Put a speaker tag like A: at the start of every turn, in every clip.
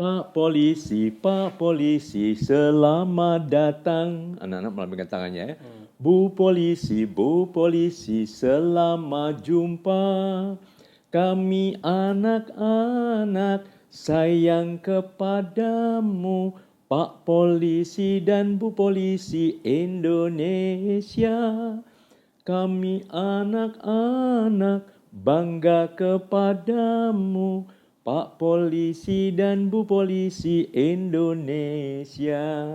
A: Pak Polisi, selamat datang. Anak-anak melambaikan tangannya ya. Bu Polisi, selamat jumpa. Kami anak-anak sayang kepadamu, Pak Polisi dan Bu Polisi Indonesia. Kami anak-anak bangga kepadamu, Pak Polisi dan Bu Polisi Indonesia.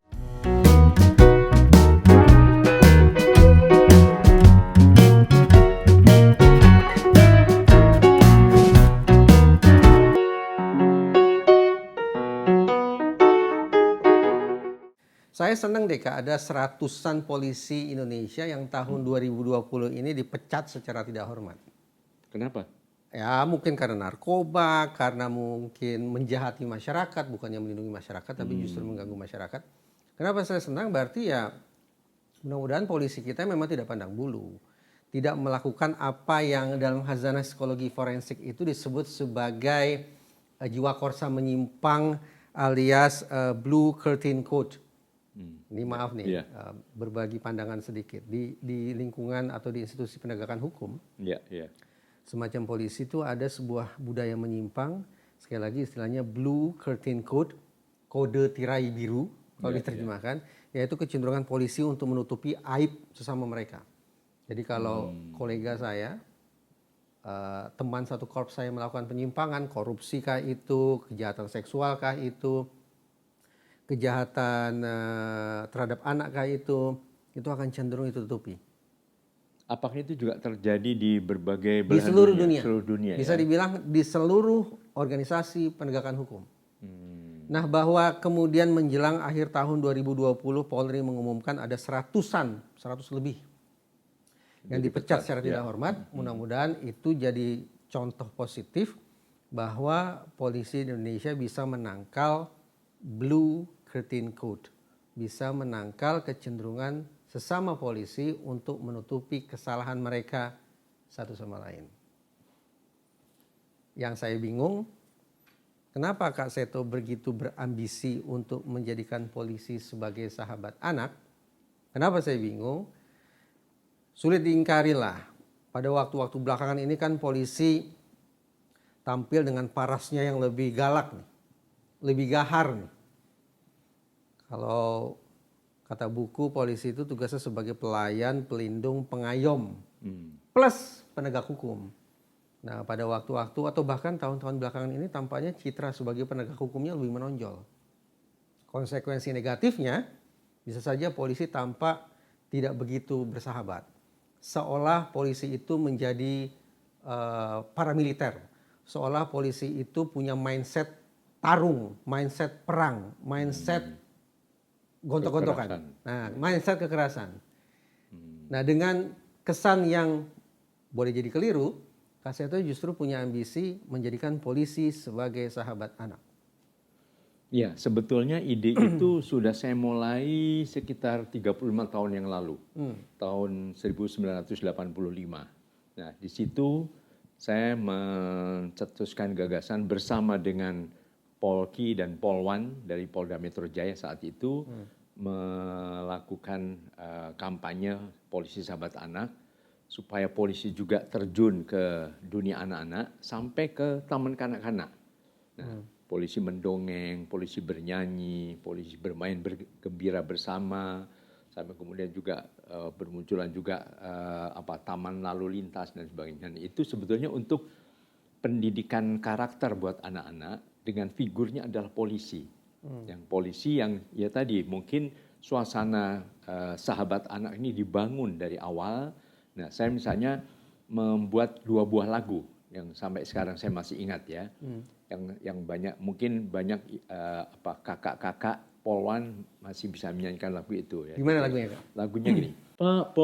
B: Saya senang deh Kak, ada seratusan polisi Indonesia yang tahun 2020 ini dipecat secara tidak hormat.
A: Kenapa?
B: Ya mungkin karena narkoba, karena mungkin menjahati masyarakat, bukannya melindungi masyarakat tapi justru mengganggu masyarakat. Kenapa saya senang? Berarti ya mudah-mudahan polisi kita memang tidak pandang bulu. Tidak melakukan apa yang dalam khazanah psikologi forensik itu disebut sebagai jiwa korsa menyimpang alias blue curtain code. Ini maaf nih, berbagi pandangan sedikit. Di lingkungan atau di institusi penegakan hukum, semacam polisi itu ada sebuah budaya menyimpang, sekali lagi istilahnya blue curtain code, kode tirai biru, kalau diterjemahkan, yaitu kecenderungan polisi untuk menutupi aib sesama mereka. Jadi kalau kolega saya, teman satu korps saya melakukan penyimpangan, korupsi kah itu, kejahatan seksual kah itu, kejahatan terhadap anak kah itu akan cenderung ditutupi.
A: Apakah itu juga terjadi di berbagai
B: di seluruh
A: dunia?
B: Bisa dibilang di seluruh organisasi penegakan hukum. Nah, bahwa kemudian menjelang akhir tahun 2020 Polri mengumumkan ada 100 lebih yang dipecat secara tidak hormat. Mudah-mudahan itu jadi contoh positif bahwa polisi Indonesia bisa menangkal blue curtain code, bisa menangkal kecenderungan sesama polisi untuk menutupi kesalahan mereka satu sama lain. Yang saya bingung, kenapa Kak Seto begitu berambisi untuk menjadikan polisi sebagai sahabat anak? Kenapa saya bingung? Sulit diingkari lah. Pada waktu-waktu belakangan ini kan polisi tampil dengan parasnya yang lebih galak nih, lebih gahar nih. Kalau kata buku, polisi itu tugasnya sebagai pelayan, pelindung, pengayom, plus penegak hukum. Nah, pada waktu-waktu atau bahkan tahun-tahun belakangan ini tampaknya citra sebagai penegak hukumnya lebih menonjol. Konsekuensi negatifnya, bisa saja polisi tampak tidak begitu bersahabat. Seolah polisi itu menjadi paramiliter. Seolah polisi itu punya mindset tarung, mindset perang, mindset gontok-gontokan. Nah, mindset kekerasan. Nah, dengan kesan yang boleh jadi keliru, Kak Seto justru punya ambisi menjadikan polisi sebagai sahabat anak.
A: Ya, sebetulnya ide itu sudah saya mulai sekitar 35 tahun yang lalu. Tahun 1985. Nah, di situ saya mencetuskan gagasan bersama dengan Polki dan Polwan dari Polda Metro Jaya saat itu melakukan kampanye polisi sahabat anak supaya polisi juga terjun ke dunia anak-anak sampai ke taman kanak-kanak. Nah, polisi mendongeng, polisi bernyanyi, polisi bermain bergembira bersama, sampai kemudian juga bermunculan juga taman lalu lintas dan sebagainya. Dan itu sebetulnya untuk pendidikan karakter buat anak-anak. Dengan figurnya adalah polisi, yang polisi yang ya tadi mungkin suasana sahabat anak ini dibangun dari awal. Nah, saya misalnya membuat 2 buah lagu yang sampai sekarang saya masih ingat ya, yang banyak mungkin banyak kakak-kakak Polwan masih bisa menyanyikan lagu itu ya.
B: Gimana lagunya Kak?
A: Lagunya gini. Pak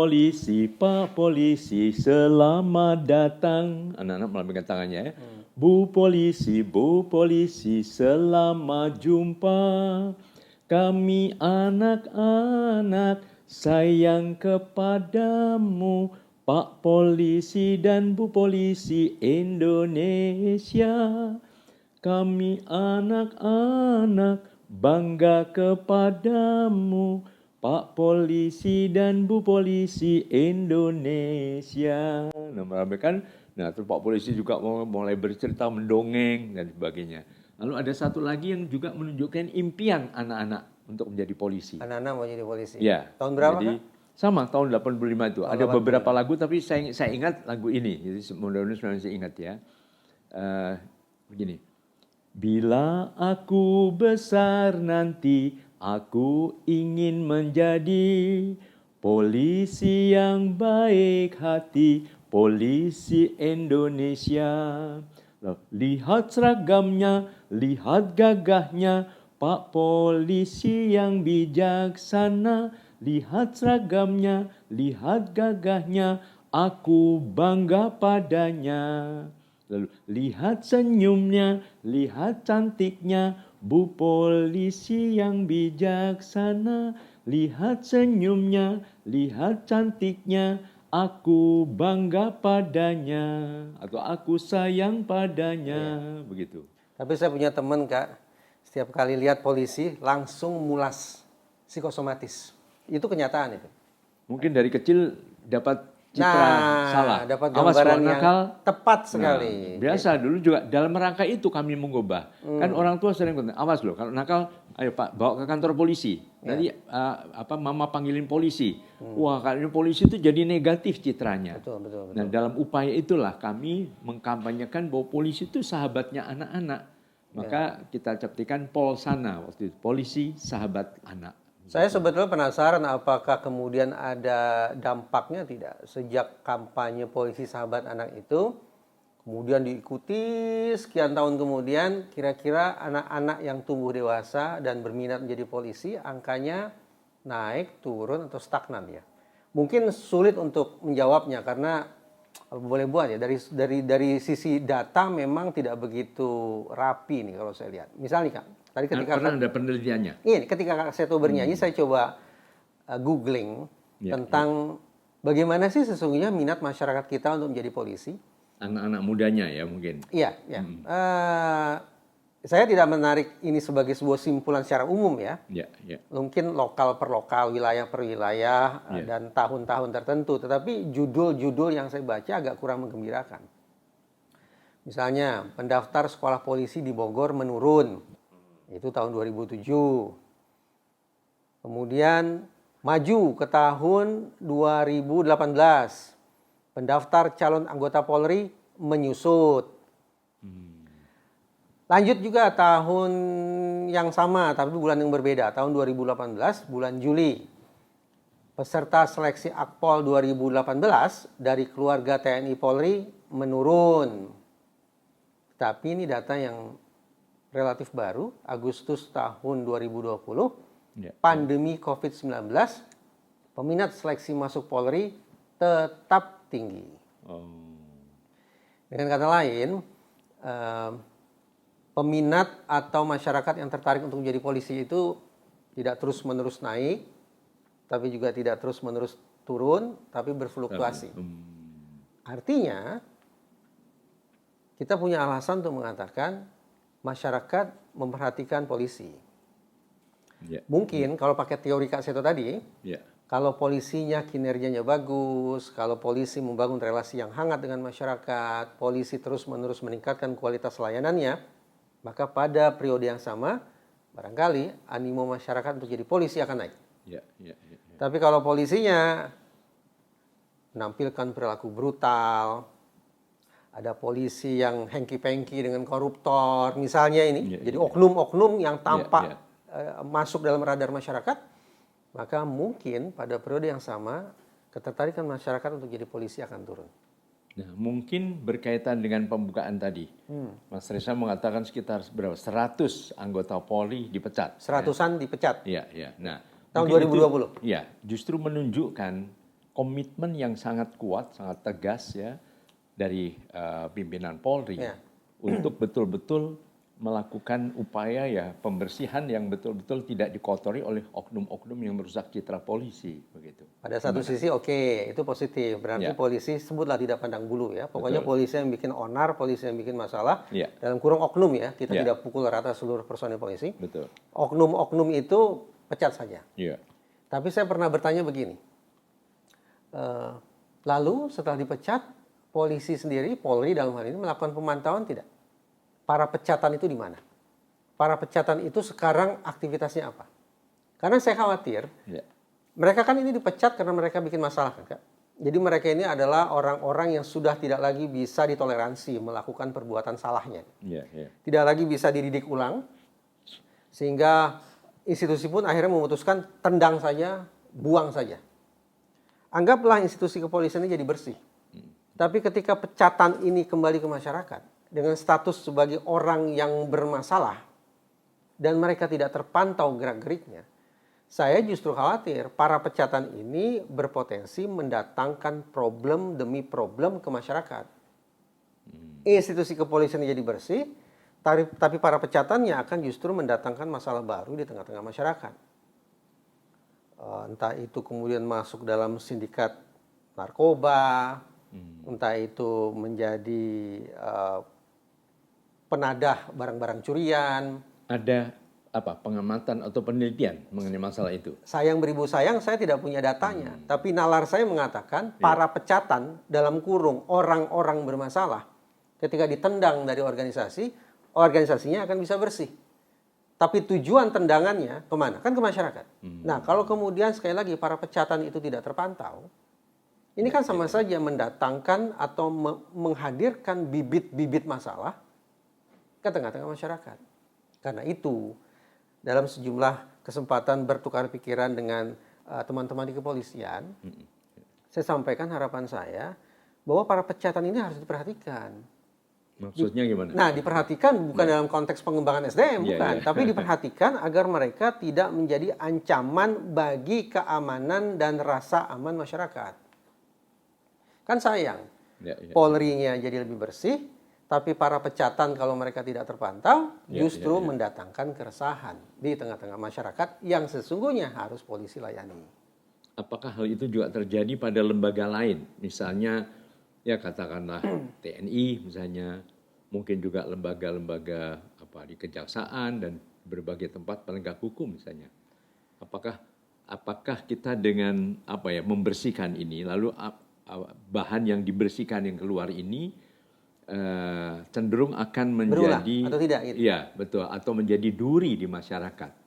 A: Polisi, selamat datang. Anak-anak melambaikan tangannya ya. Bu Polisi, selamat jumpa. Kami anak-anak sayang kepadamu, Pak Polisi dan Bu Polisi Indonesia. kami anak-anak bangga kepadamu, Pak Polisi dan Bu Polisi Indonesia. Nah, meramaikan. Nah, terus Pak Polisi juga mulai bercerita, mendongeng dan sebagainya. Lalu ada satu lagi yang juga menunjukkan impian anak-anak untuk menjadi polisi.
B: Anak-anak mau jadi polisi.
A: Ya.
B: Tahun berapa,
A: Jadi,
B: Kak?
A: sama tahun 85 itu.
B: Tahun
A: Ada
B: 85.
A: beberapa lagu tapi saya ingat lagu ini. Jadi mudah-mudahan saya ingat ya. Begini. Bila aku besar nanti, aku ingin menjadi polisi yang baik hati, polisi Indonesia. Lihat seragamnya, lihat gagahnya, Pak Polisi yang bijaksana. Lihat seragamnya, lihat gagahnya, aku bangga padanya. Lalu lihat senyumnya, lihat cantiknya, Bu Polisi yang bijaksana. Lihat senyumnya, lihat cantiknya, aku bangga padanya. Atau aku sayang padanya. Begitu.
B: Tapi saya punya teman, Kak, setiap kali lihat polisi langsung mulas psikosomatis. Itu kenyataan itu.
A: Mungkin dari kecil dapat citra salah.
B: Dapat
A: Awas
B: gambaran
A: kalau
B: yang
A: nakal,
B: tepat sekali.
A: Biasa dulu juga dalam rangka itu kami mengubah. Kan orang tua sering bilang, awas loh kalau nakal, ayo Pak bawa ke kantor polisi. Nanti mama panggilin polisi. Wah kalau ini polisi itu jadi negatif citranya.
B: Betul.
A: Nah dalam upaya itulah kami mengkampanyekan bahwa polisi itu sahabatnya anak-anak. Maka kita ciptakan Polsana waktu itu, polisi sahabat anak.
B: Saya sebetulnya penasaran apakah kemudian ada dampaknya tidak sejak kampanye polisi sahabat anak itu, kemudian diikuti sekian tahun kemudian, kira-kira anak-anak yang tumbuh dewasa dan berminat menjadi polisi, angkanya naik, turun, atau stagnan ya. Mungkin sulit untuk menjawabnya karena boleh buat ya dari sisi data memang tidak begitu rapi nih kalau saya lihat. Misalnya Kak, tadi ketika
A: pernah ada penelitiannya.
B: Iya, ketika Kak Seto bernyanyi saya coba googling tentang bagaimana sih sesungguhnya minat masyarakat kita untuk menjadi polisi.
A: Anak-anak mudanya ya mungkin.
B: Iya. Saya tidak menarik ini sebagai sebuah simpulan secara umum ya. Mungkin lokal per lokal, wilayah per wilayah, dan tahun-tahun tertentu. Tetapi judul-judul yang saya baca agak kurang menggembirakan. Misalnya, pendaftar sekolah polisi di Bogor menurun. Itu tahun 2007. Kemudian maju ke tahun 2018. Pendaftar calon anggota Polri menyusut. Lanjut juga tahun yang sama, tapi bulan yang berbeda. Tahun 2018, bulan Juli. Peserta seleksi Akpol 2018 dari keluarga TNI Polri menurun. Tapi ini data yang relatif baru, Agustus tahun 2020. Pandemi COVID-19, peminat seleksi masuk Polri tetap tinggi. Dengan kata lain, peminat atau masyarakat yang tertarik untuk menjadi polisi itu tidak terus-menerus naik, tapi juga tidak terus-menerus turun, tapi berfluktuasi. Artinya, kita punya alasan untuk mengatakan masyarakat memperhatikan polisi. Mungkin kalau pakai teori Kak Seto tadi, kalau polisinya kinerjanya bagus, kalau polisi membangun relasi yang hangat dengan masyarakat, polisi terus-menerus meningkatkan kualitas layanannya, maka pada periode yang sama, barangkali animo masyarakat untuk jadi polisi akan naik. Tapi kalau polisinya menampilkan perilaku brutal, ada polisi yang hengki-pengki dengan koruptor, misalnya ini, jadi oknum-oknum yang tampak masuk dalam radar masyarakat, maka mungkin pada periode yang sama, ketertarikan masyarakat untuk jadi polisi akan turun.
A: Nah, mungkin berkaitan dengan pembukaan tadi. Mas Reza mengatakan sekitar berapa? 100 anggota Polri dipecat.
B: 100-an dipecat.
A: Iya. Nah,
B: tahun 2020.
A: Iya, justru menunjukkan komitmen yang sangat kuat, sangat tegas ya dari pimpinan Polri untuk betul-betul melakukan upaya ya pembersihan yang betul-betul tidak dikotori oleh oknum-oknum yang merusak citra polisi begitu.
B: Pada satu sisi oke, itu positif. Berarti polisi sebutlah tidak pandang bulu ya. Pokoknya polisi yang bikin onar, polisi yang bikin masalah, dalam kurung oknum ya. Kita tidak pukul rata seluruh personil polisi.
A: Betul.
B: Oknum-oknum itu pecat saja.
A: Iya.
B: Tapi saya pernah bertanya begini. Lalu setelah dipecat, polisi sendiri, Polri dalam hal ini melakukan pemantauan tidak? Para pecatan itu di mana? Para pecatan itu sekarang aktivitasnya apa? Karena saya khawatir, mereka kan ini dipecat karena mereka bikin masalah kan, Kak? Jadi mereka ini adalah orang-orang yang sudah tidak lagi bisa ditoleransi melakukan perbuatan salahnya. Tidak lagi bisa dididik ulang, sehingga institusi pun akhirnya memutuskan tendang saja, buang saja. Anggaplah institusi kepolisian ini jadi bersih. Tapi ketika pecatan ini kembali ke masyarakat, dengan status sebagai orang yang bermasalah, dan mereka tidak terpantau gerak-geriknya, saya justru khawatir para pecatan ini berpotensi mendatangkan problem demi problem ke masyarakat. Institusi kepolisian jadi bersih, tapi para pecatannya akan justru mendatangkan masalah baru di tengah-tengah masyarakat. Entah itu kemudian masuk dalam sindikat narkoba, entah itu menjadi penadah barang-barang curian.
A: Ada pengamatan atau penelitian mengenai masalah itu?
B: Sayang beribu sayang, saya tidak punya datanya. Tapi nalar saya mengatakan para pecatan dalam kurung orang-orang bermasalah ketika ditendang dari organisasi, organisasinya akan bisa bersih. Tapi tujuan tendangannya kemana? Kan ke masyarakat. Nah, kalau kemudian sekali lagi para pecatan itu tidak terpantau, ini kan sama saja mendatangkan atau menghadirkan bibit-bibit masalah ke tengah-tengah masyarakat. Karena itu, dalam sejumlah kesempatan bertukar pikiran dengan teman-teman di kepolisian, saya sampaikan harapan saya bahwa para pecatan ini harus diperhatikan.
A: Maksudnya gimana?
B: Nah, diperhatikan bukan dalam konteks pengembangan SDM, bukan. Tapi diperhatikan agar mereka tidak menjadi ancaman bagi keamanan dan rasa aman masyarakat. Kan sayang, Polri-nya jadi lebih bersih, tapi para pecatan kalau mereka tidak terpantau justru mendatangkan keresahan di tengah-tengah masyarakat yang sesungguhnya harus polisi layani.
A: Apakah hal itu juga terjadi pada lembaga lain? Misalnya ya katakanlah TNI misalnya, mungkin juga lembaga-lembaga di kejaksaan dan berbagai tempat penegak hukum misalnya. Apakah kita dengan membersihkan ini, lalu bahan yang dibersihkan yang keluar ini cenderung akan menjadi
B: berulah atau tidak gitu.
A: Iya, betul, atau menjadi duri di masyarakat.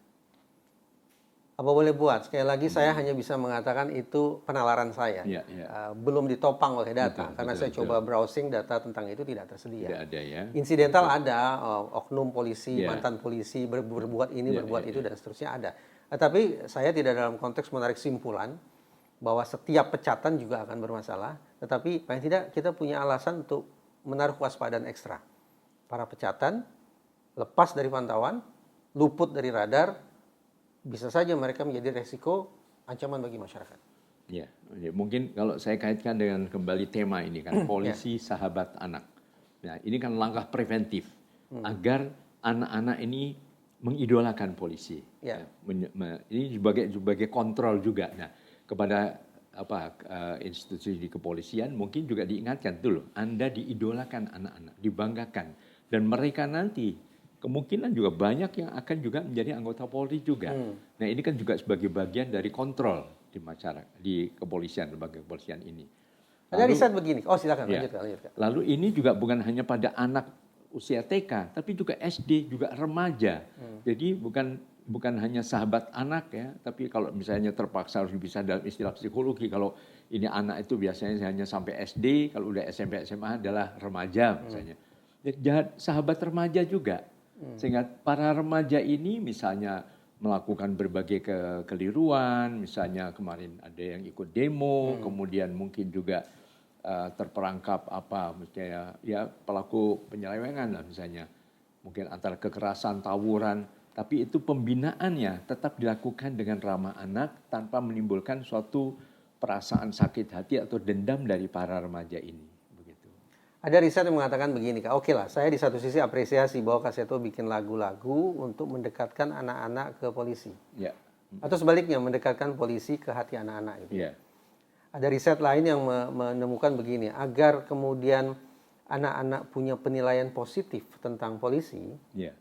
B: Apa boleh buat? Sekali lagi saya hanya bisa mengatakan itu penalaran saya. Belum ditopang oleh data karena saya coba browsing data tentang itu tidak tersedia.
A: Tidak ada ya.
B: Insidental ada, oknum polisi, mantan polisi berbuat ini, berbuat itu dan seterusnya ada. Tapi saya tidak dalam konteks menarik simpulan bahwa setiap pecatan juga akan bermasalah, tetapi paling tidak kita punya alasan untuk menaruh kewaspadaan ekstra. Para pecatan lepas dari pantauan, luput dari radar, bisa saja mereka menjadi resiko ancaman bagi masyarakat.
A: Ya, mungkin kalau saya kaitkan dengan kembali tema ini kan, polisi sahabat anak. Nah, ini kan langkah preventif agar anak-anak ini mengidolakan polisi. Ini sebagai kontrol juga. Nah, kepada institusi di kepolisian mungkin juga diingatkan dulu, Anda diidolakan anak-anak, dibanggakan, dan mereka nanti kemungkinan juga banyak yang akan juga menjadi anggota Polri juga. Nah, ini kan juga sebagai bagian dari kontrol di masyarakat, di kepolisian, lembaga kepolisian ini.
B: Ada riset begini. Oh, silakan lanjutkan.
A: Lalu ini juga bukan hanya pada anak usia TK, tapi juga SD, juga remaja. Jadi bukan hanya sahabat anak ya, tapi kalau misalnya terpaksa harus bisa dalam istilah psikologi, kalau ini anak itu biasanya hanya sampai SD, kalau udah SMP SMA adalah remaja misalnya. Sahabat remaja juga. Sehingga para remaja ini misalnya melakukan berbagai kekeliruan, misalnya kemarin ada yang ikut demo, kemudian mungkin juga terperangkap misalnya ya pelaku penyelewengan lah misalnya, mungkin antara kekerasan, tawuran, tapi itu pembinaannya tetap dilakukan dengan ramah anak tanpa menimbulkan suatu perasaan sakit hati atau dendam dari para remaja ini.
B: Ada riset yang mengatakan begini, Kak. Oke lah, saya di satu sisi apresiasi bahwa Kaseto bikin lagu-lagu untuk mendekatkan anak-anak ke polisi. Atau sebaliknya, mendekatkan polisi ke hati anak-anak. Gitu. Ada riset lain yang menemukan begini, agar kemudian anak-anak punya penilaian positif tentang polisi,
A: Ya.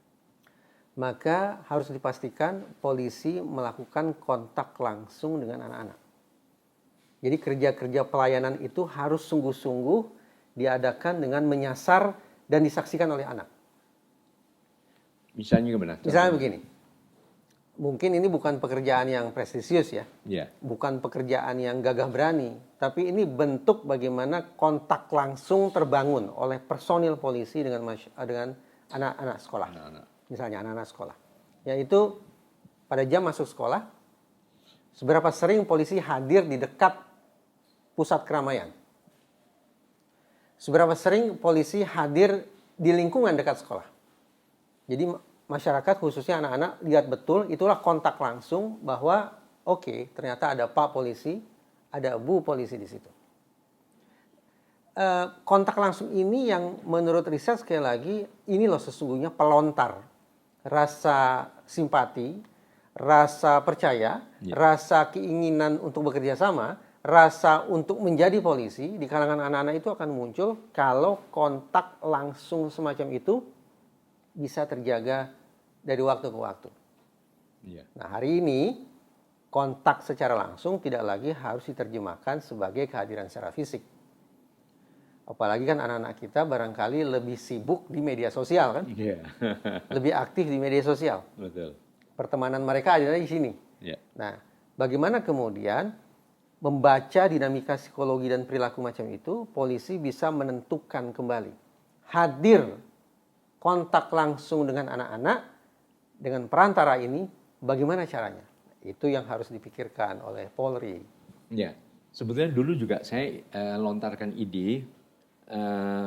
B: maka harus dipastikan polisi melakukan kontak langsung dengan anak-anak. Jadi kerja-kerja pelayanan itu harus sungguh-sungguh diadakan dengan menyasar dan disaksikan oleh anak.
A: Misalnya gimana?
B: Misalnya begini, mungkin ini bukan pekerjaan yang prestisius ya,
A: Ya.
B: bukan pekerjaan yang gagah berani, tapi ini bentuk bagaimana kontak langsung terbangun oleh personil polisi dengan anak-anak sekolah. Misalnya anak-anak sekolah, yaitu pada jam masuk sekolah, seberapa sering polisi hadir di dekat pusat keramaian, seberapa sering polisi hadir di lingkungan dekat sekolah. Jadi masyarakat khususnya anak-anak lihat betul, itulah kontak langsung bahwa oke, ternyata ada Pak Polisi, ada Bu Polisi di situ. Kontak langsung ini yang menurut riset sekali lagi, ini loh sesungguhnya pelontar rasa simpati, rasa percaya, rasa keinginan untuk bekerja sama, rasa untuk menjadi polisi di kalangan anak-anak itu akan muncul kalau kontak langsung semacam itu bisa terjaga dari waktu ke waktu.
A: Ya.
B: Nah, hari ini kontak secara langsung tidak lagi harus diterjemahkan sebagai kehadiran secara fisik. Apalagi kan anak-anak kita barangkali lebih sibuk di media sosial kan?
A: Iya.
B: Lebih aktif di media sosial.
A: Betul.
B: Pertemanan mereka ada di sini.
A: Ya.
B: Nah, bagaimana kemudian membaca dinamika psikologi dan perilaku macam itu, polisi bisa menentukan kembali. Hadir kontak langsung dengan anak-anak, dengan perantara ini, bagaimana caranya? Itu yang harus dipikirkan oleh Polri.
A: Ya, sebetulnya dulu juga saya lontarkan ide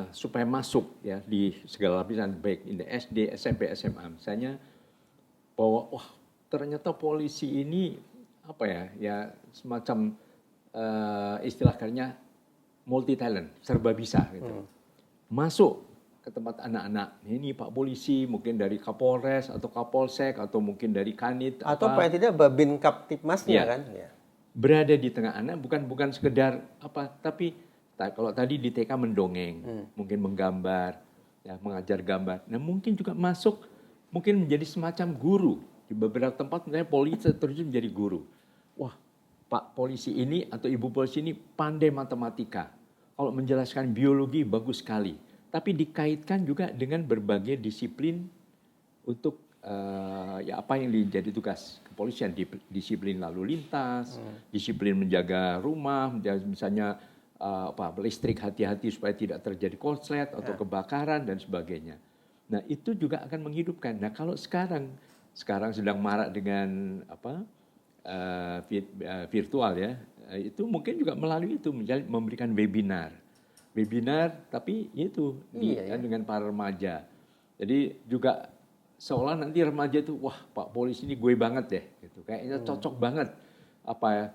A: supaya masuk ya di segala lapisan, baik di SD, SMP, SMA. Misalnya bahwa wah ternyata polisi ini apa ya semacam istilah kerjanya multi talent, serba bisa gitu. Masuk ke tempat anak-anak. Ini Pak Polisi, mungkin dari Kapolres atau Kapolsek atau mungkin dari Kanit
B: atau paling tidak Babin Kaptipmasnya kan. Ya.
A: Berada di tengah anak bukan sekedar apa, tapi kalau tadi di TK mendongeng, mungkin menggambar, ya mengajar gambar. Nah, mungkin juga masuk mungkin menjadi semacam guru. Di beberapa tempat misalnya polisi terjun menjadi guru. Wah, Pak Polisi ini atau Ibu Polisi ini pandai matematika. Kalau menjelaskan biologi bagus sekali. Tapi dikaitkan juga dengan berbagai disiplin untuk ya apa yang jadi tugas kepolisian, disiplin lalu lintas, disiplin menjaga rumah, misalnya listrik hati-hati supaya tidak terjadi korslet atau kebakaran dan sebagainya. Nah, itu juga akan menghidupkan. Nah, kalau sekarang sedang marak dengan virtual ya, itu mungkin juga melalui itu memberikan webinar tapi itu dengan para remaja. Jadi juga seolah nanti remaja itu wah Pak Polisi ini gue banget deh gitu. Kayaknya cocok banget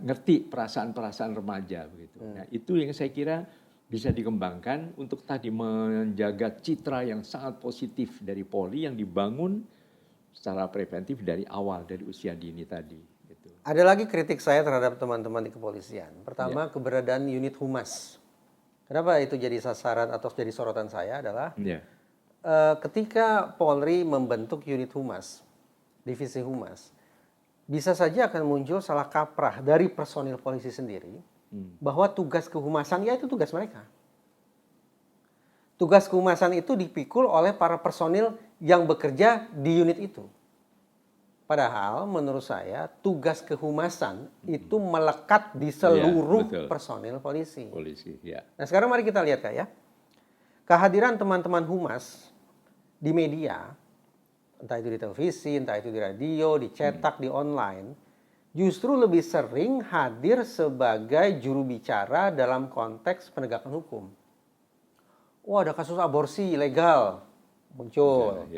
A: ngerti perasaan-perasaan remaja begitu. Nah, itu yang saya kira bisa dikembangkan untuk tadi menjaga citra yang sangat positif dari Polri yang dibangun secara preventif dari awal, dari usia dini tadi gitu.
B: Ada lagi kritik saya terhadap teman-teman di kepolisian. Pertama, keberadaan unit humas. Kenapa itu jadi sasaran atau jadi sorotan saya adalah ketika Polri membentuk unit humas, divisi humas, bisa saja akan muncul salah kaprah dari personil polisi sendiri bahwa tugas kehumasan ya itu tugas mereka. Tugas kehumasan itu dipikul oleh para personil yang bekerja di unit itu. Padahal menurut saya tugas kehumasan itu melekat di seluruh personil polisi. Nah, sekarang mari kita lihat Kak ya. Kehadiran teman-teman humas di media, entah itu di televisi, entah itu di radio, dicetak, di online, justru lebih sering hadir sebagai juru bicara dalam konteks penegakan hukum. Oh, ada kasus aborsi ilegal muncul.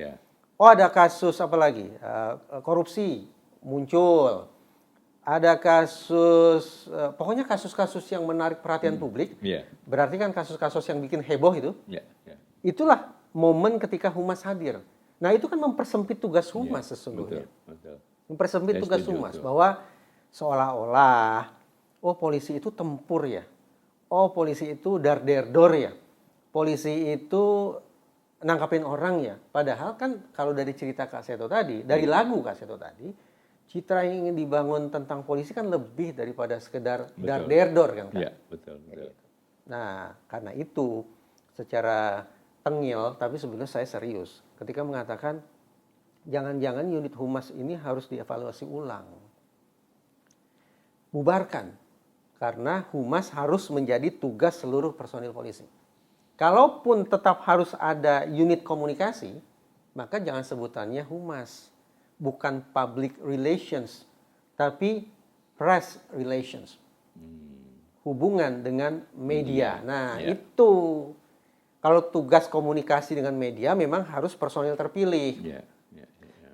B: Oh, ada kasus apa lagi? Korupsi muncul. Ada kasus, pokoknya kasus-kasus yang menarik perhatian publik. Berarti kan kasus-kasus yang bikin heboh itu. Itulah momen ketika humas hadir. Nah, itu kan mempersempit tugas humas sesungguhnya. Mempersempit tugas humas bahwa seolah-olah oh polisi itu tempur ya, oh polisi itu dar-der-dor ya, polisi itu nangkapin orang ya. Padahal kan kalau dari cerita Kak Seto tadi, dari lagu Kak Seto tadi, citra yang ingin dibangun tentang polisi kan lebih daripada sekedar dar-der-dor kan Kak.
A: Iya, betul.
B: Nah, karena itu secara tengil, tapi sebenarnya saya serius ketika mengatakan jangan-jangan unit humas ini harus dievaluasi ulang. Bubarkan, karena humas harus menjadi tugas seluruh personil polisi. Kalaupun tetap harus ada unit komunikasi, maka jangan sebutannya humas. Bukan public relations, tapi press relations. Hubungan dengan media. Nah, itu kalau tugas komunikasi dengan media memang harus personil terpilih.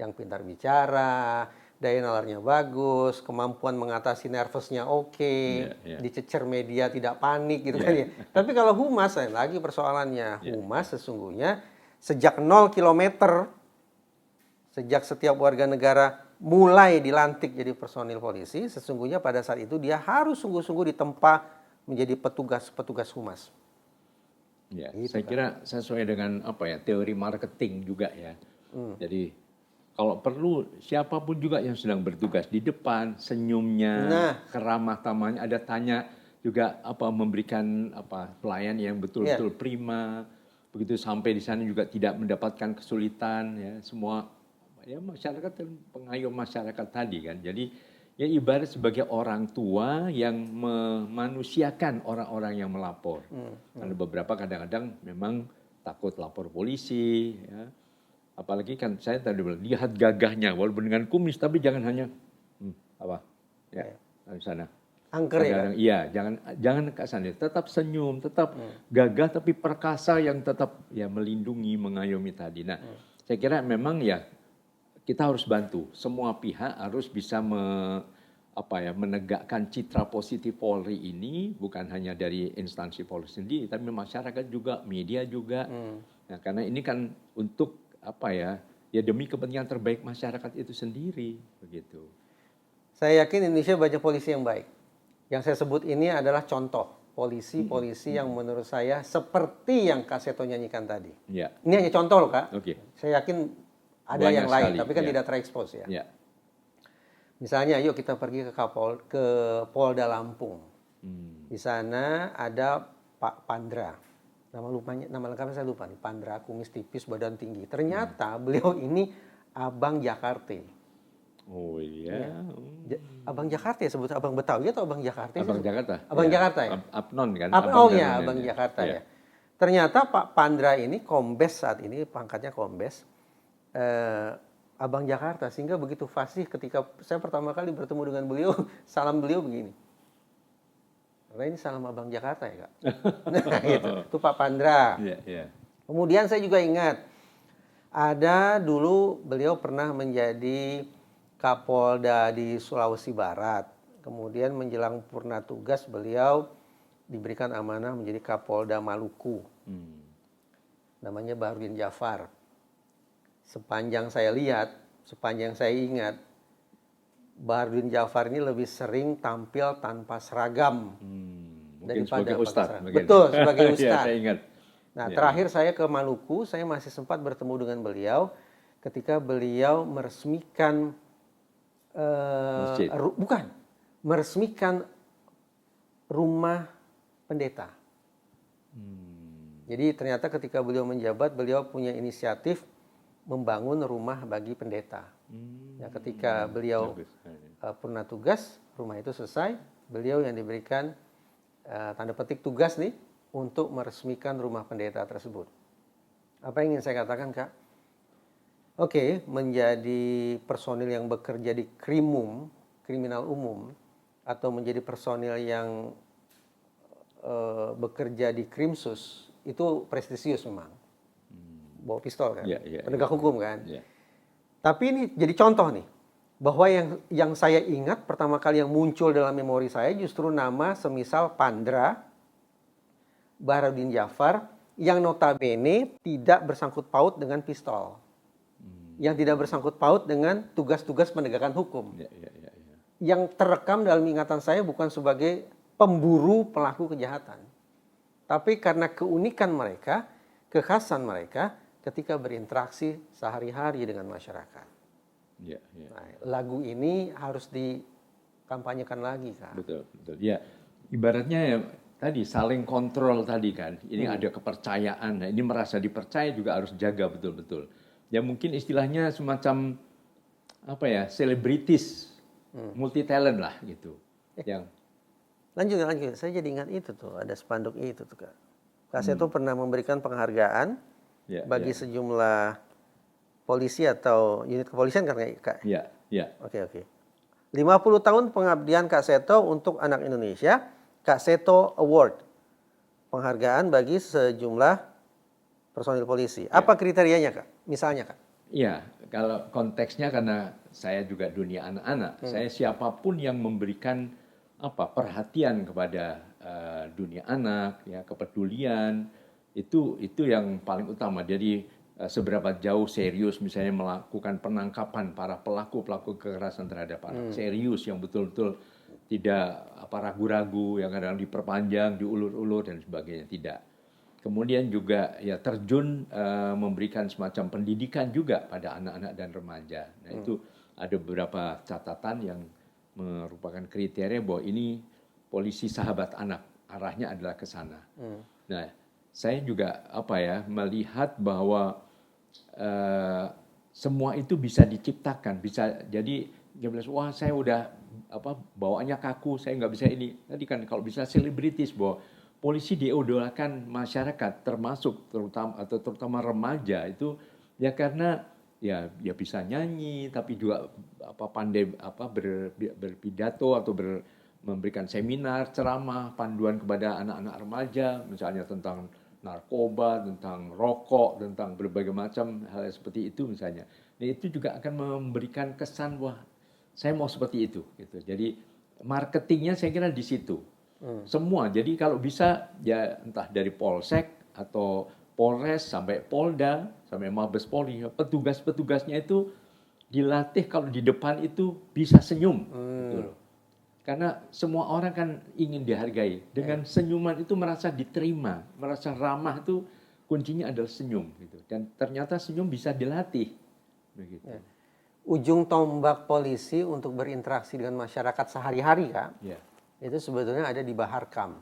B: Yang pintar bicara, daya nalarnya bagus, kemampuan mengatasi nervousnya oke, dicecer media tidak panik gitu kan ya. Tapi kalau humas, lagi persoalannya. Humas sesungguhnya sejak 0 kilometer, sejak setiap warga negara mulai dilantik jadi personil polisi, sesungguhnya pada saat itu dia harus sungguh-sungguh ditempa menjadi petugas-petugas humas.
A: Ya, gitu, saya kira sesuai dengan teori marketing juga ya. Jadi kalau perlu siapapun juga yang sedang bertugas di depan, senyumnya, keramah tamahnya, ada tanya juga memberikan pelayan yang betul-betul prima. Begitu sampai di sana juga tidak mendapatkan kesulitan ya, semua ya masyarakat dan pengayom masyarakat tadi kan. Jadi ya ibarat sebagai orang tua yang memanusiakan orang-orang yang melapor. Karena beberapa kadang-kadang memang takut lapor polisi ya. Apalagi kan saya tadi bilang, lihat gagahnya walaupun dengan kumis, tapi jangan hanya di sana.
B: Angker ya?
A: Iya, jangan ke sana. Tetap senyum, tetap gagah, tapi perkasa yang tetap ya melindungi, mengayomi tadi. Nah, saya kira memang ya kita harus bantu. Semua pihak harus bisa menegakkan citra positif Polri ini, bukan hanya dari instansi Polri sendiri, tapi masyarakat juga, media juga. Nah, karena ini kan untuk demi kepentingan terbaik masyarakat itu sendiri, begitu.
B: Saya yakin Indonesia banyak polisi yang baik. Yang saya sebut ini adalah contoh polisi-polisi yang menurut saya seperti yang Kak Seto nyanyikan tadi. Ini hanya contoh loh Kak. Saya yakin ada banyak yang lain, tapi kan tidak terekspos ya. Misalnya, yuk kita pergi ke Polda Lampung. Di sana ada Pak Pandra. Nama lengkapnya saya lupa nih. Pandra, kumis tipis, badan tinggi. Ternyata beliau ini Abang Jakarta.
A: Oh iya.
B: Abang Jakarta ya, sebut Abang Betawi atau Abang Jakarta?
A: Abang Jakarta.
B: Abang Jakarta ya?
A: Abnon kan?
B: Abang Jakarta ya. Ternyata Pak Pandra ini kombes saat ini, pangkatnya kombes. Abang Jakarta, sehingga begitu fasih ketika saya pertama kali bertemu dengan beliau, salam beliau begini. Karena ini salam Abang Jakarta ya Kak. Nah itu Pak Pandra. Kemudian saya juga ingat, ada dulu beliau pernah menjadi Kapolda di Sulawesi Barat. Kemudian menjelang purna tugas beliau diberikan amanah menjadi Kapolda Maluku. Namanya Baharudin Jafar. Sepanjang saya lihat, sepanjang saya ingat, Baharudin Jafar ini lebih sering tampil tanpa seragam daripada
A: sebagai ustadz.
B: Betul, sebagai ustadz.
A: Saya ingat.
B: Nah, terakhir saya ke Maluku, saya masih sempat bertemu dengan beliau ketika beliau meresmikan meresmikan rumah pendeta. Jadi ternyata ketika beliau menjabat, beliau punya inisiatif membangun rumah bagi pendeta. Ya, ketika beliau purna tugas, rumah itu selesai, beliau yang diberikan tanda petik tugas nih untuk meresmikan rumah pendeta tersebut. Apa yang ingin saya katakan Kak? Oke, menjadi personil yang bekerja di krimum, kriminal umum, atau menjadi personil yang bekerja di krimsus, itu prestisius memang. Bawa pistol kan, penegak hukum kan. Tapi ini jadi contoh nih, bahwa yang saya ingat pertama kali yang muncul dalam memori saya justru nama semisal Pandra, Baharudin Jafar, yang notabene tidak bersangkut paut dengan pistol. Yang tidak bersangkut paut dengan tugas-tugas penegakan hukum. yang terekam dalam ingatan saya bukan sebagai pemburu pelaku kejahatan, tapi karena keunikan mereka, kekhasan mereka ketika berinteraksi sehari-hari dengan masyarakat.
A: Ya, ya.
B: Nah, lagu ini harus dikampanyekan lagi, Kak.
A: Betul, betul. Ya, ibaratnya ya tadi saling kontrol tadi kan. Ini ada kepercayaan. Nah, ini merasa dipercaya juga harus jaga betul-betul. Ya mungkin istilahnya semacam apa ya, selebritis, multi talent lah gitu. Yang
B: Lanjut. Saya jadi ingat itu tuh, ada spanduk itu tuh, Kak. Kak Seto pernah memberikan penghargaan
A: ya,
B: bagi
A: ya,
B: sejumlah polisi atau unit kepolisian kan, Kak?
A: ya, ya.
B: Oke. 50 tahun pengabdian Kak Seto untuk anak Indonesia, Kak Seto Award. Penghargaan bagi sejumlah personil polisi. Apa kriterianya, Kak? Misalnya, Kak?
A: Iya, kalau konteksnya karena saya juga dunia anak-anak, saya siapapun yang memberikan perhatian kepada dunia anak, ya kepedulian itu yang paling utama. Jadi seberapa jauh serius misalnya melakukan penangkapan para pelaku kekerasan terhadap anak, serius yang betul-betul tidak ragu-ragu, yang kadang diperpanjang, diulur-ulur dan sebagainya, tidak. Kemudian juga ya terjun memberikan semacam pendidikan juga pada anak-anak dan remaja. Nah itu ada beberapa catatan yang merupakan kriteria bahwa ini polisi sahabat anak, arahnya adalah ke sana. Nah saya juga melihat bahwa semua itu bisa diciptakan, bisa jadi dia bilang wah saya udah bawaannya kaku, saya nggak bisa ini. Tadi kan kalau bisa selebritis bahwa polisi diidolakan masyarakat termasuk terutama remaja itu ya karena ya bisa nyanyi tapi juga pandai berpidato atau memberikan seminar, ceramah, panduan kepada anak-anak remaja misalnya tentang narkoba, tentang rokok, tentang berbagai macam hal seperti itu misalnya. Nah, itu juga akan memberikan kesan wah saya mau seperti itu gitu. Jadi marketingnya saya kira di situ. Semua. Jadi kalau bisa ya entah dari Polsek atau Polres sampai Polda sampai Mabes Polri, petugas-petugasnya itu dilatih kalau di depan itu bisa senyum. Gitu loh. Karena semua orang kan ingin dihargai. Dengan senyuman itu merasa diterima, merasa ramah itu kuncinya adalah senyum gitu. Dan ternyata senyum bisa dilatih. Begitu.
B: Ujung tombak polisi untuk berinteraksi dengan masyarakat sehari-hari, Kak.
A: Ya.
B: Itu sebetulnya ada di Baharkam.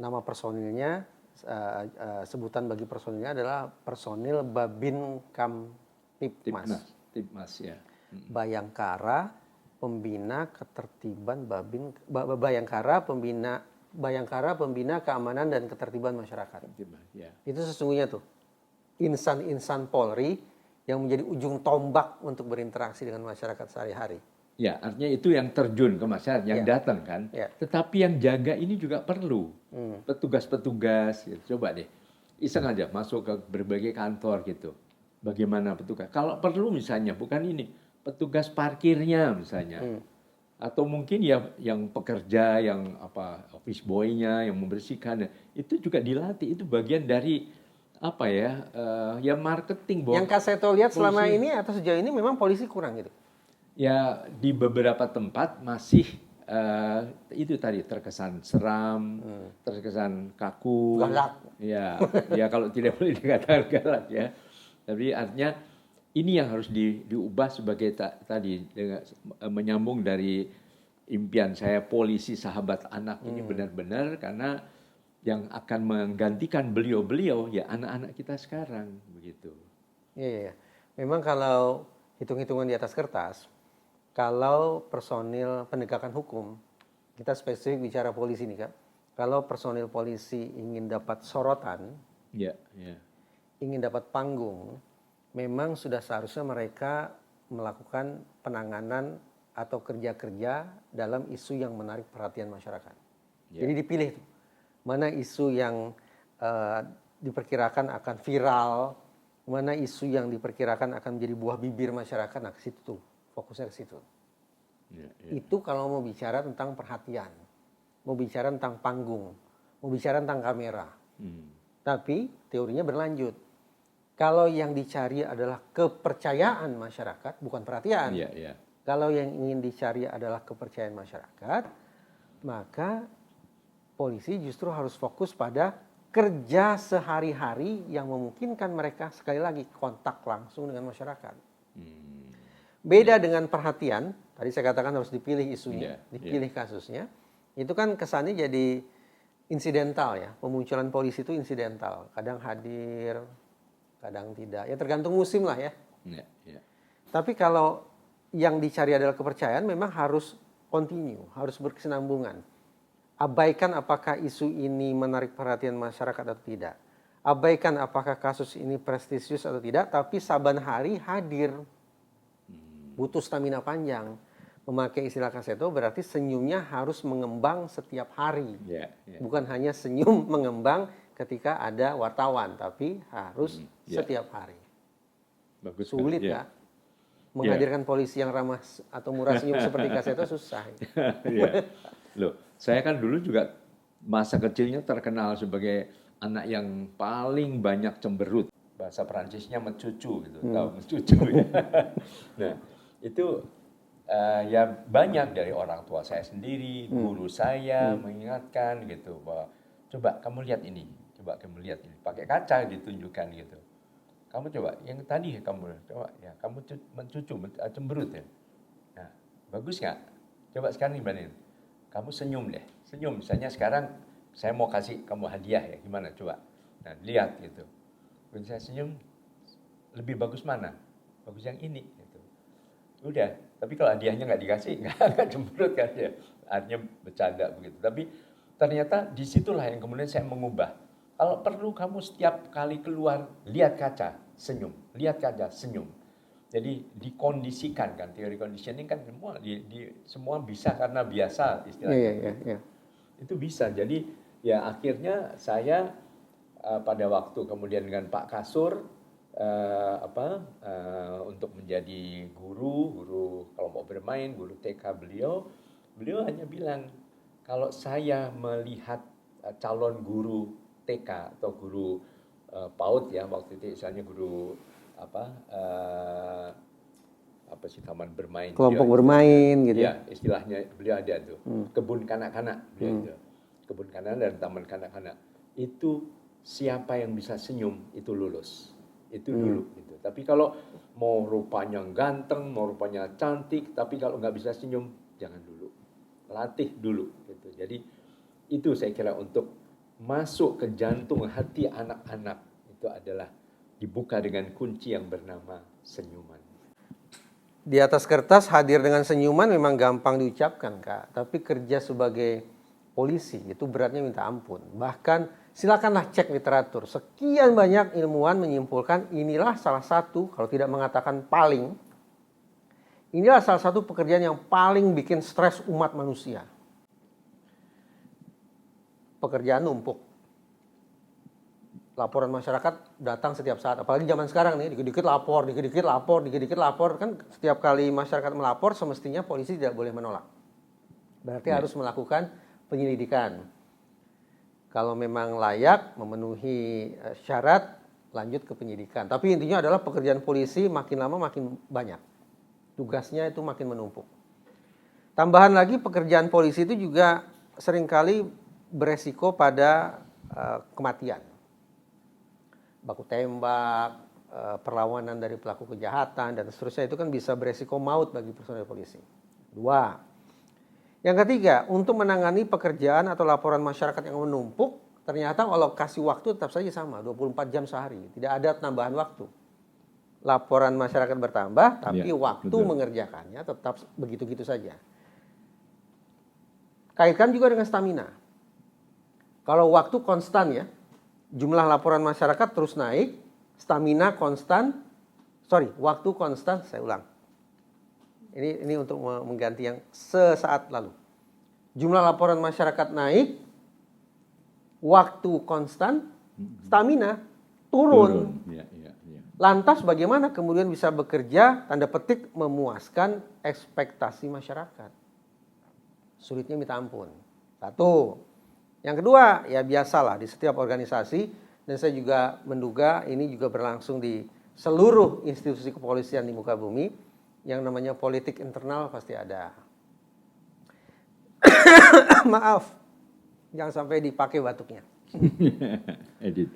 B: Nama personilnya, sebutan bagi personilnya adalah personil Babin Kamtipmas.
A: Tipmas ya.
B: Bayangkara Pembina Ketertiban Bayangkara Pembina Keamanan dan Ketertiban Masyarakat.
A: Ya.
B: Itu sesungguhnya tuh insan-insan Polri yang menjadi ujung tombak untuk berinteraksi dengan masyarakat sehari-hari.
A: Ya, artinya itu yang terjun ke masyarakat, yang datang kan. Tetapi yang jaga ini juga perlu. Petugas-petugas, gitu. Coba deh, iseng aja masuk ke berbagai kantor gitu. Bagaimana petugas? Kalau perlu misalnya, bukan ini, petugas parkirnya misalnya. Atau mungkin ya yang pekerja, yang office boy-nya, yang membersihkan. Itu juga dilatih, itu bagian dari ya marketing.
B: Yang Kak Seto lihat selama ini atau sejauh ini memang polisi kurang gitu?
A: Ya di beberapa tempat masih itu tadi terkesan seram, terkesan kaku,
B: galak.
A: Ya kalau tidak boleh dikatakan galak ya. Tapi artinya ini yang harus diubah sebagai tadi dengan menyambung dari impian saya polisi sahabat anak ini benar-benar karena yang akan menggantikan beliau-beliau ya anak-anak kita sekarang begitu.
B: Iya. Memang kalau hitung-hitungan di atas kertas. Kalau personil penegakan hukum, kita spesifik bicara polisi nih, Kak. Kalau personil polisi ingin dapat sorotan, ingin dapat panggung, memang sudah seharusnya mereka melakukan penanganan atau kerja-kerja dalam isu yang menarik perhatian masyarakat. Jadi dipilih tuh, mana isu yang diperkirakan akan viral, mana isu yang diperkirakan akan menjadi buah bibir masyarakat, nah ke situ tuh. Fokusnya ke situ. Itu kalau mau bicara tentang perhatian, mau bicara tentang panggung, mau bicara tentang kamera. Tapi teorinya berlanjut. Kalau yang dicari adalah kepercayaan masyarakat, bukan perhatian. Kalau yang ingin dicari adalah kepercayaan masyarakat, maka polisi justru harus fokus pada kerja sehari-hari yang memungkinkan mereka sekali lagi kontak langsung dengan masyarakat. Beda dengan perhatian, tadi saya katakan harus dipilih isunya, dipilih kasusnya. Itu kan kesannya jadi insidental ya, pemunculan polisi itu insidental. Kadang hadir, kadang tidak. Ya tergantung musim lah ya. Tapi kalau yang dicari adalah kepercayaan, memang harus continue, harus berkesinambungan. Abaikan apakah isu ini menarik perhatian masyarakat atau tidak. Abaikan apakah kasus ini prestisius atau tidak, tapi saban hari hadir. Butuh stamina panjang. Memakai istilah Kaseto berarti senyumnya harus mengembang setiap hari. Bukan hanya senyum mengembang ketika ada wartawan, tapi harus setiap hari.
A: Bagus.
B: Sulit ya. Menghadirkan polisi yang ramah atau murah senyum seperti Kaseto susah.
A: Loh, saya kan dulu juga masa kecilnya terkenal sebagai anak yang paling banyak cemberut. Bahasa Perancisnya mencucu gitu, tahu mencucu ya. Nah, itu ya banyak dari orang tua saya sendiri, guru saya mengingatkan gitu bahwa coba kamu lihat ini, pakai kaca ditunjukkan gitu. Kamu coba yang tadi kamu coba ya, kamu mencucu, cemberut ya. Nah, bagus nggak? Coba sekarang dibandingin. Kamu senyum deh, senyum. Misalnya sekarang saya mau kasih kamu hadiah ya, gimana coba? Nah, lihat gitu. Kalau saya senyum, lebih bagus mana? Bagus yang ini gitu. Udah, tapi kalau hadiahnya nggak dikasih, nggak cemberut kan ya. Artinya bercanda begitu. Tapi ternyata disitulah yang kemudian saya mengubah. Kalau perlu kamu setiap kali keluar, lihat kaca, senyum. Lihat kaca, senyum. Jadi dikondisikan kan, teori conditioning kan semua bisa karena biasa istilahnya. Itu bisa. Jadi ya akhirnya saya pada waktu kemudian dengan Pak Kasur untuk menjadi guru kelompok bermain, guru TK beliau hanya bilang kalau saya melihat calon guru TK atau guru PAUD ya waktu itu misalnya guru taman bermain
B: kelompok bermain gitu
A: ya istilahnya beliau ada tuh kebun kanak-kanak beliau itu kebun kanak-kanak dan taman kanak-kanak itu siapa yang bisa senyum itu lulus itu dulu gitu. Tapi kalau mau rupanya ganteng mau rupanya cantik tapi kalau nggak bisa senyum jangan dulu, latih dulu gitu. Jadi itu saya kira untuk masuk ke jantung hati anak-anak itu adalah dibuka dengan kunci yang bernama senyuman.
B: Di atas kertas hadir dengan senyuman memang gampang diucapkan Kak, tapi kerja sebagai polisi itu beratnya minta ampun. Bahkan silakanlah cek literatur. Sekian banyak ilmuwan menyimpulkan inilah salah satu, kalau tidak mengatakan paling, inilah salah satu pekerjaan yang paling bikin stres umat manusia. Pekerjaan numpuk. Laporan masyarakat datang setiap saat. Apalagi zaman sekarang nih, dikit-dikit lapor. Kan setiap kali masyarakat melapor, semestinya polisi tidak boleh menolak. Berarti harus melakukan penyelidikan. Kalau memang layak, memenuhi syarat, lanjut ke penyidikan. Tapi intinya adalah pekerjaan polisi makin lama makin banyak. Tugasnya itu makin menumpuk. Tambahan lagi, pekerjaan polisi itu juga seringkali beresiko pada kematian. Baku tembak, perlawanan dari pelaku kejahatan, dan seterusnya itu kan bisa beresiko maut bagi personel polisi. 2. Yang ketiga, untuk menangani pekerjaan atau laporan masyarakat yang menumpuk, ternyata alokasi waktu tetap saja sama, 24 jam sehari. Tidak ada tambahan waktu. Laporan masyarakat bertambah, tapi waktu mengerjakannya tetap begitu-gitu saja. Kaitkan juga dengan stamina. Kalau waktu konstan ya, jumlah laporan masyarakat terus naik, stamina konstan, waktu konstan, saya ulang. Ini untuk mengganti yang sesaat lalu. Jumlah laporan masyarakat naik, waktu konstan, stamina turun. Lantas bagaimana kemudian bisa bekerja, tanda petik, memuaskan ekspektasi masyarakat? Sulitnya minta ampun. 1. Yang kedua, ya biasalah di setiap organisasi, dan saya juga menduga ini juga berlangsung di seluruh institusi kepolisian di muka bumi, yang namanya politik internal pasti ada. Maaf, jangan sampai dipakai batuknya.
A: Edit.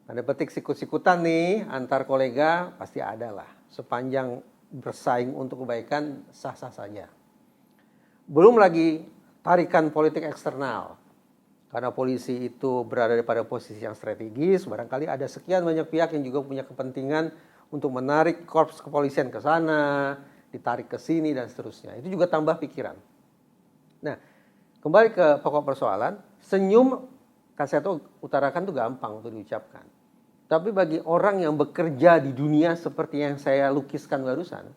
B: Ada petik sikut-sikutan nih antar kolega pasti ada lah. Sepanjang bersaing untuk kebaikan sah-sah saja. Belum lagi tarikan politik eksternal. Karena polisi itu berada pada posisi yang strategis, barangkali ada sekian banyak pihak yang juga punya kepentingan untuk menarik korps kepolisian ke sana, ditarik ke sini dan seterusnya. Itu juga tambah pikiran. Nah, kembali ke pokok persoalan, senyum kan saya tahu utarakan itu gampang untuk diucapkan. Tapi bagi orang yang bekerja di dunia seperti yang saya lukiskan barusan,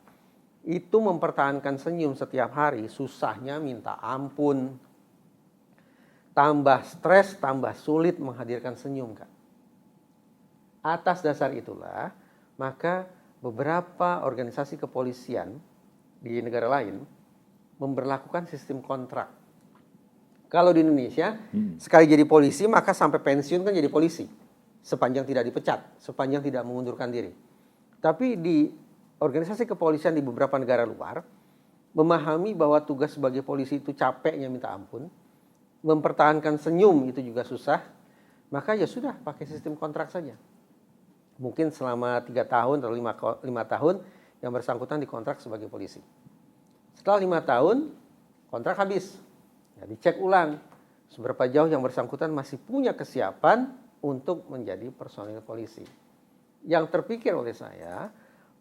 B: itu mempertahankan senyum setiap hari susahnya minta ampun. Tambah stres, tambah sulit menghadirkan senyum, Kak. Atas dasar itulah, maka beberapa organisasi kepolisian di negara lain memberlakukan sistem kontrak. Kalau di Indonesia, sekali jadi polisi maka sampai pensiun kan jadi polisi. Sepanjang tidak dipecat, sepanjang tidak mengundurkan diri. Tapi di organisasi kepolisian di beberapa negara luar, memahami bahwa tugas sebagai polisi itu capeknya minta ampun, mempertahankan senyum itu juga susah, maka ya sudah pakai sistem kontrak saja. Mungkin selama 3 tahun atau 5 tahun yang bersangkutan dikontrak sebagai polisi. Setelah 5 tahun, kontrak habis. Ya, dicek ulang seberapa jauh yang bersangkutan masih punya kesiapan untuk menjadi personil polisi. Yang terpikir oleh saya,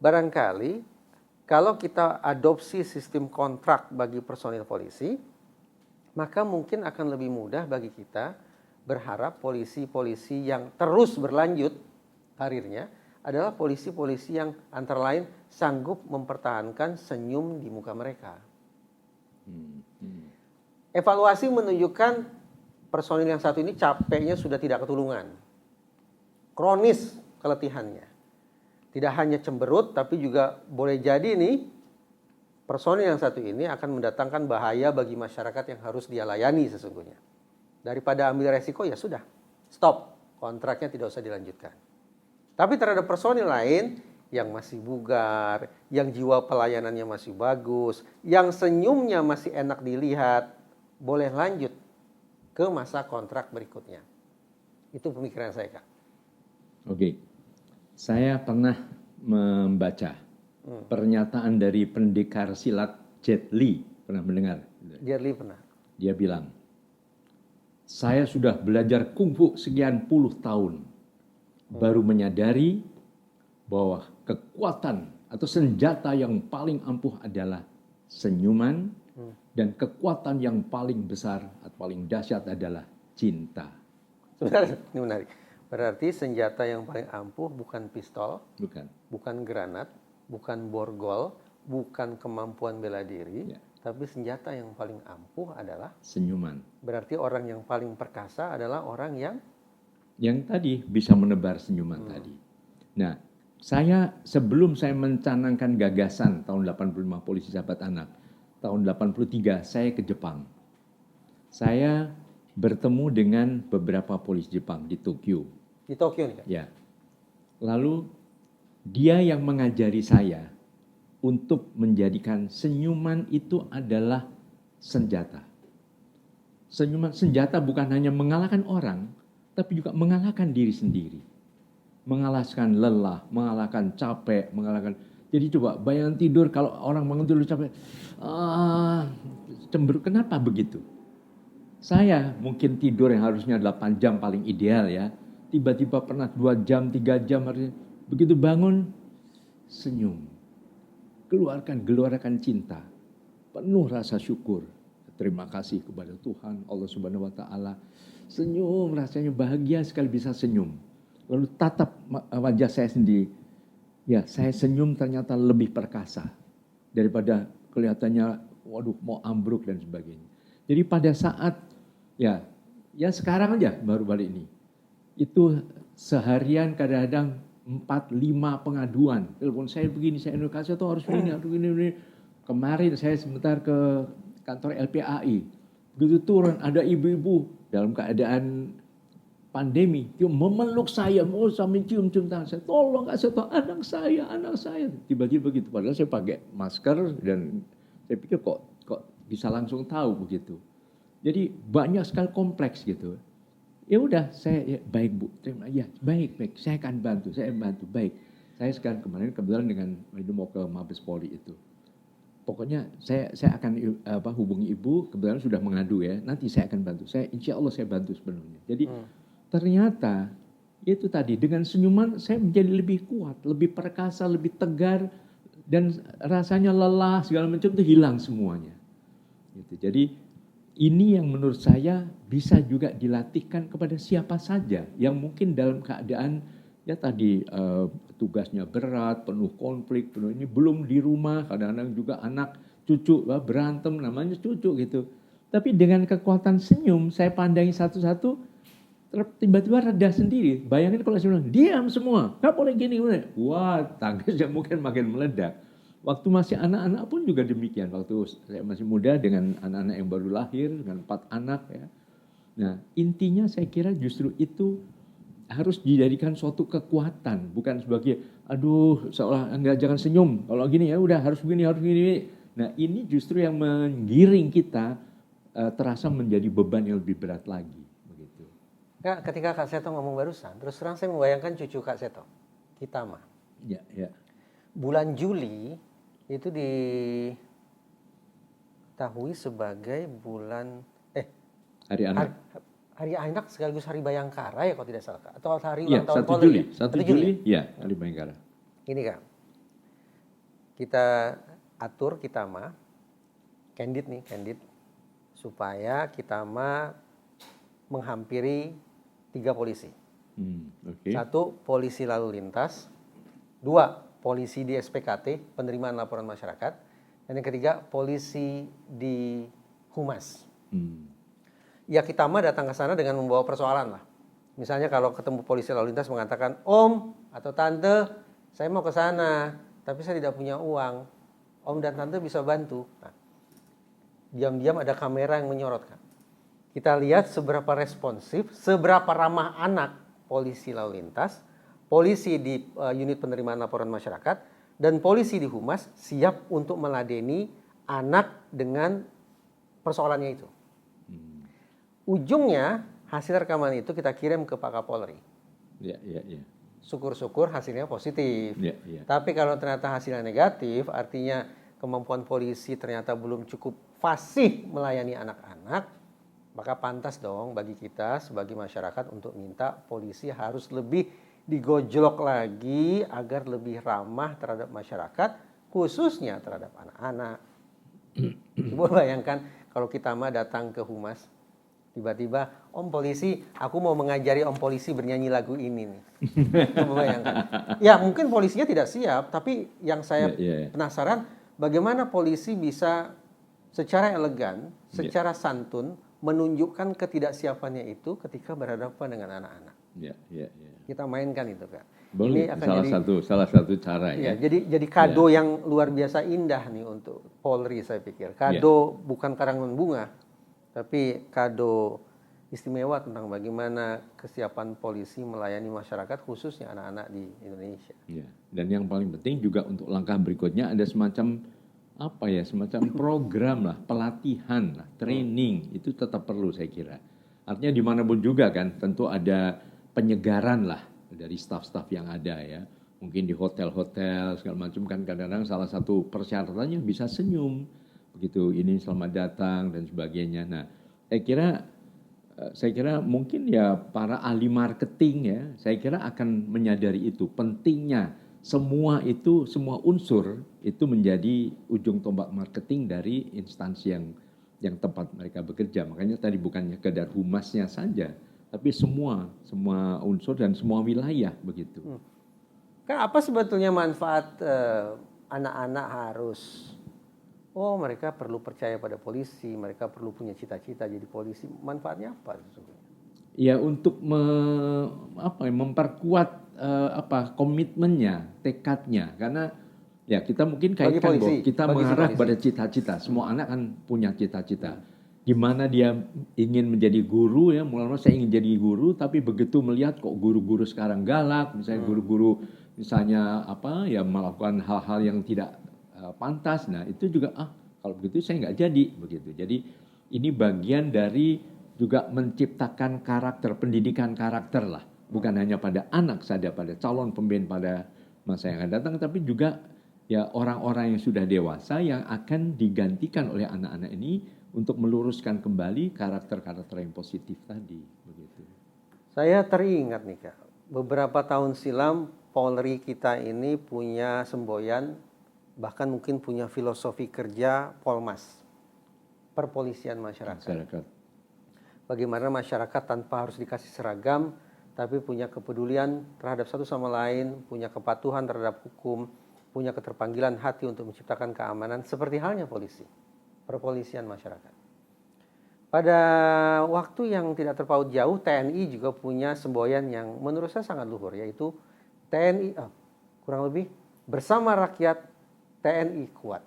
B: barangkali kalau kita adopsi sistem kontrak bagi personil polisi, maka mungkin akan lebih mudah bagi kita berharap polisi-polisi yang terus berlanjut karirnya adalah polisi-polisi yang antara lain sanggup mempertahankan senyum di muka mereka. Evaluasi menunjukkan personil yang satu ini capeknya sudah tidak ketulungan. Kronis keletihannya. Tidak hanya cemberut tapi juga boleh jadi nih personil yang satu ini akan mendatangkan bahaya bagi masyarakat yang harus dia layani sesungguhnya. Daripada ambil resiko ya sudah, stop, kontraknya tidak usah dilanjutkan. Tapi terhadap personil lain yang masih bugar, yang jiwa pelayanannya masih bagus, yang senyumnya masih enak dilihat, boleh lanjut ke masa kontrak berikutnya. Itu pemikiran saya, Kak.
A: Oke, saya pernah membaca pernyataan dari pendekar silat Jet Li, pernah mendengar?
B: Jet Li pernah.
A: Dia bilang, saya sudah belajar kungfu sekian puluh tahun, baru menyadari bahwa kekuatan atau senjata yang paling ampuh adalah senyuman, dan kekuatan yang paling besar atau paling dahsyat adalah cinta.
B: Sebenarnya ini menarik. Berarti senjata yang paling ampuh bukan pistol, bukan granat, bukan borgol, bukan kemampuan bela diri, tapi senjata yang paling ampuh adalah
A: senyuman.
B: Berarti orang yang paling perkasa adalah orang
A: yang tadi bisa menebar senyuman tadi. Nah, sebelum saya mencanangkan gagasan tahun 85 Polisi Sahabat Anak, tahun 83 saya ke Jepang. Saya bertemu dengan beberapa polisi Jepang di Tokyo.
B: Di Tokyo nih, Kak?
A: Ya. Lalu dia yang mengajari saya untuk menjadikan senyuman itu adalah senjata. Senjata bukan hanya mengalahkan orang, tapi juga mengalahkan diri sendiri. Mengalahkan lelah, mengalahkan capek, Jadi coba bayangkan tidur, kalau orang bangun tidur capek, cemberut, kenapa begitu? Saya mungkin tidur yang harusnya 8 jam paling ideal ya, tiba-tiba pernah 2 jam, 3 jam, begitu bangun, senyum. Geluarkan cinta. Penuh rasa syukur. Terima kasih kepada Tuhan, Allah Subhanahu wa Ta'ala. Senyum, rasanya bahagia sekali bisa senyum. Lalu tatap wajah saya sendiri. Ya, saya senyum ternyata lebih perkasa daripada kelihatannya, waduh, mau ambruk dan sebagainya. Jadi pada saat, ya sekarang aja baru balik ini. Itu seharian kadang-kadang 4-5 pengaduan. Telepon saya begini, saya edukasi atau harus begini. Kemarin saya sebentar ke kantor LPAI. Begitu turun ada ibu-ibu dalam keadaan pandemi, dia memeluk saya, mau sampai cium-cium tangan saya, tolong kasih tahu anak saya. Tiba-tiba begitu, padahal saya pakai masker dan saya pikir kok bisa langsung tahu begitu. Jadi banyak sekali kompleks gitu. Ya udah, saya baik Bu, baik, saya akan bantu, baik. Saya sekarang kemarin kebetulan dengan itu mau ke Mabes Polri itu. Pokoknya saya akan hubungi Ibu, kebetulan sudah mengadu ya, nanti saya akan bantu. Insya Allah saya bantu sebenarnya. Jadi ternyata itu tadi dengan senyuman saya menjadi lebih kuat, lebih perkasa, lebih tegar, dan rasanya lelah segala macam itu hilang semuanya. Gitu. Jadi ini yang menurut saya bisa juga dilatihkan kepada siapa saja yang mungkin dalam keadaan ya tadi tugasnya berat, penuh konflik, penuh ini belum di rumah, kadang-kadang juga anak cucu berantem namanya cucu gitu. Tapi dengan kekuatan senyum saya pandangi satu-satu, tiba-tiba reda sendiri. Bayangin kalau saya bilang, diam semua, nggak boleh gini. Wah, tangisnya mungkin makin meledak. Waktu masih anak-anak pun juga demikian. Waktu saya masih muda dengan anak-anak yang baru lahir, dengan 4 anak ya. Nah, intinya saya kira justru itu harus dijadikan suatu kekuatan. Bukan sebagai, aduh seolah jangan senyum. Kalau gini ya udah harus begini. Nah, ini justru yang menggiring kita terasa menjadi beban yang lebih berat lagi.
B: Kak, ketika Kak Seto ngomong barusan, terus terang saya membayangkan cucu Kak Seto, Kitama.
A: Ya.
B: Bulan Juli itu diketahui sebagai bulan
A: Hari Anak.
B: Hari Anak sekaligus Hari Bayangkara ya kalau tidak salah, Kak. Atau hari ulang tahun
A: 1 Juli. 1 Juli, ya Hari Bayangkara.
B: Ini Kak, kita atur Kitama, candid, supaya Kitama menghampiri 3 polisi.
A: Okay.
B: 1, polisi lalu lintas. 2, polisi di SPKT, penerimaan laporan masyarakat. Dan yang ketiga, polisi di Humas. Ya Kitama datang ke sana dengan membawa persoalan lah. Misalnya kalau ketemu polisi lalu lintas mengatakan, Om atau Tante, saya mau ke sana, tapi saya tidak punya uang. Om dan Tante bisa bantu. Nah, diam-diam ada kamera yang menyorotkan. Kita lihat seberapa responsif, seberapa ramah anak polisi lalu lintas, polisi di unit penerimaan laporan masyarakat, dan polisi di Humas siap untuk meladeni anak dengan persoalannya itu. Ujungnya hasil rekaman itu kita kirim ke Pak Kapolri.
A: Ya.
B: Syukur-syukur hasilnya positif.
A: Ya.
B: Tapi kalau ternyata hasilnya negatif, artinya kemampuan polisi ternyata belum cukup fasih melayani anak-anak, maka pantas dong bagi kita sebagai masyarakat untuk minta polisi harus lebih digojlok lagi agar lebih ramah terhadap masyarakat, khususnya terhadap anak-anak. Coba bayangkan kalau kita mah datang ke Humas, tiba-tiba, Om polisi, aku mau mengajari Om polisi bernyanyi lagu ini nih. Coba bayangkan. Ya mungkin polisinya tidak siap, tapi yang saya penasaran, bagaimana polisi bisa secara elegan, secara santun, menunjukkan ketidaksiapannya itu ketika berhadapan dengan anak-anak. Kita mainkan itu, Kak.
A: Boleh. Ini akan salah satu cara ya.
B: Jadi kado yang luar biasa indah nih untuk Polri saya pikir. Kado bukan karangan bunga, tapi kado istimewa tentang bagaimana kesiapan polisi melayani masyarakat khususnya anak-anak di Indonesia.
A: Dan yang paling penting juga untuk langkah berikutnya ada semacam program lah, pelatihan lah, training, itu tetap perlu saya kira. Artinya dimanapun juga kan, tentu ada penyegaran lah dari staf-staf yang ada ya. Mungkin di hotel-hotel segala macam kan kadang-kadang salah satu persyaratannya bisa senyum, begitu ini selamat datang dan sebagainya. Nah, saya kira mungkin ya para ahli marketing ya, saya kira akan menyadari itu pentingnya. Semua unsur itu menjadi ujung tombak marketing dari instansi yang tempat mereka bekerja. Makanya tadi bukannya sekedar humasnya saja, tapi semua unsur dan semua wilayah begitu.
B: Kan apa sebetulnya manfaat anak-anak harus mereka perlu percaya pada polisi, mereka perlu punya cita-cita jadi polisi. Manfaatnya apa sebetulnya?
A: Ya untuk memperkuat komitmennya, tekadnya, karena ya kita mungkin kaitkan bahwa kita mengarah pada cita-cita. Semua anak kan punya cita-cita. gimana dia ingin menjadi guru ya, mulai saya ingin jadi guru, tapi begitu melihat kok guru-guru sekarang galak, misalnya guru-guru misalnya apa ya melakukan hal-hal yang tidak pantas, nah itu juga kalau begitu saya nggak jadi begitu. Jadi ini bagian dari juga menciptakan karakter, pendidikan karakter lah, bukan hanya pada anak saja, pada calon pemimpin pada masa yang akan datang, tapi juga ya orang-orang yang sudah dewasa yang akan digantikan oleh anak-anak ini untuk meluruskan kembali karakter-karakter yang positif tadi begitu.
B: Saya teringat nih Kak, beberapa tahun silam Polri kita ini punya semboyan, bahkan mungkin punya filosofi kerja Polmas, perpolisian masyarakat. Bagaimana masyarakat tanpa harus dikasih seragam, tapi punya kepedulian terhadap satu sama lain, punya kepatuhan terhadap hukum, punya keterpanggilan hati untuk menciptakan keamanan, seperti halnya polisi. Perpolisian masyarakat. Pada waktu yang tidak terpaut jauh, TNI juga punya semboyan yang menurut saya sangat luhur, yaitu TNI kurang lebih bersama rakyat TNI kuat.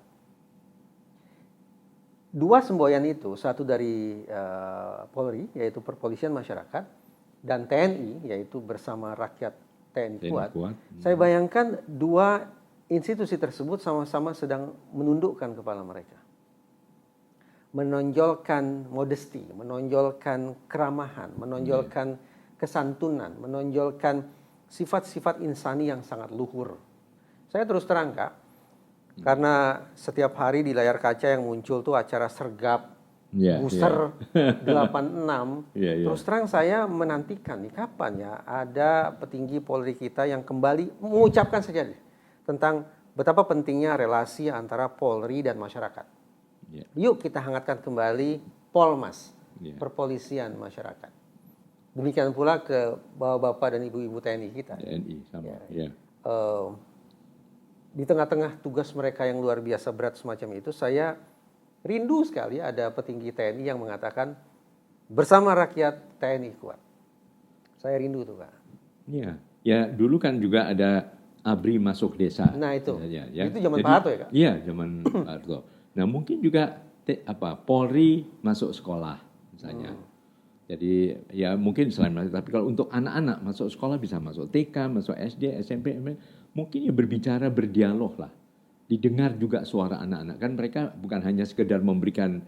B: Dua semboyan itu, satu dari Polri yaitu perpolisian masyarakat, dan TNI yaitu bersama rakyat TNI kuat. Saya bayangkan dua institusi tersebut sama-sama sedang menundukkan kepala mereka, menonjolkan modesty, menonjolkan keramahan, menonjolkan kesantunan, menonjolkan sifat-sifat insani yang sangat luhur. Saya terus terang Kak, karena setiap hari di layar kaca yang muncul tuh acara sergap, Buser 86, terus terang saya menantikan nih kapan ya ada petinggi Polri kita yang kembali mengucapkan saja tentang betapa pentingnya relasi antara Polri dan masyarakat. Yuk kita hangatkan kembali Polmas, perpolisian masyarakat. Demikian pula ke bapak-bapak dan ibu-ibu TNI kita.
A: TNI sama.
B: Di tengah-tengah tugas mereka yang luar biasa berat semacam itu, saya rindu sekali ada petinggi TNI yang mengatakan bersama rakyat TNI kuat. Saya rindu tuh Kak.
A: Iya, ya dulu kan juga ada ABRI masuk desa.
B: Nah itu,
A: ya.
B: Itu zaman Pak Harto ya Kak?
A: Iya, zaman Pak Harto. Nah mungkin juga Polri masuk sekolah misalnya. Jadi ya mungkin selain tapi kalau untuk anak-anak masuk sekolah bisa masuk TK, masuk SD, SMP, mungkin ya berbicara, berdialog lah. Didengar juga suara anak-anak, kan mereka bukan hanya sekedar memberikan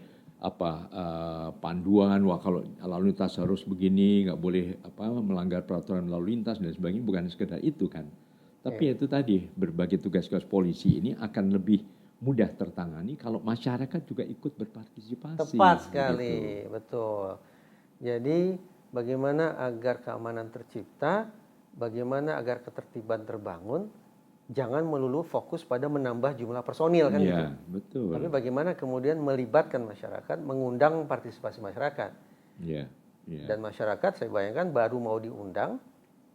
A: panduan, wah kalau lalu lintas harus begini, nggak boleh melanggar peraturan lalu lintas dan sebagainya, bukan sekedar itu kan. Tapi itu tadi berbagai tugas-tugas polisi ini akan lebih mudah tertangani kalau masyarakat juga ikut berpartisipasi.
B: Tepat sekali, betul. Jadi bagaimana agar keamanan tercipta, bagaimana agar ketertiban terbangun, jangan melulu fokus pada menambah jumlah personil kan gitu.
A: Betul.
B: Tapi bagaimana kemudian melibatkan masyarakat, mengundang partisipasi masyarakat. Dan masyarakat saya bayangkan baru mau diundang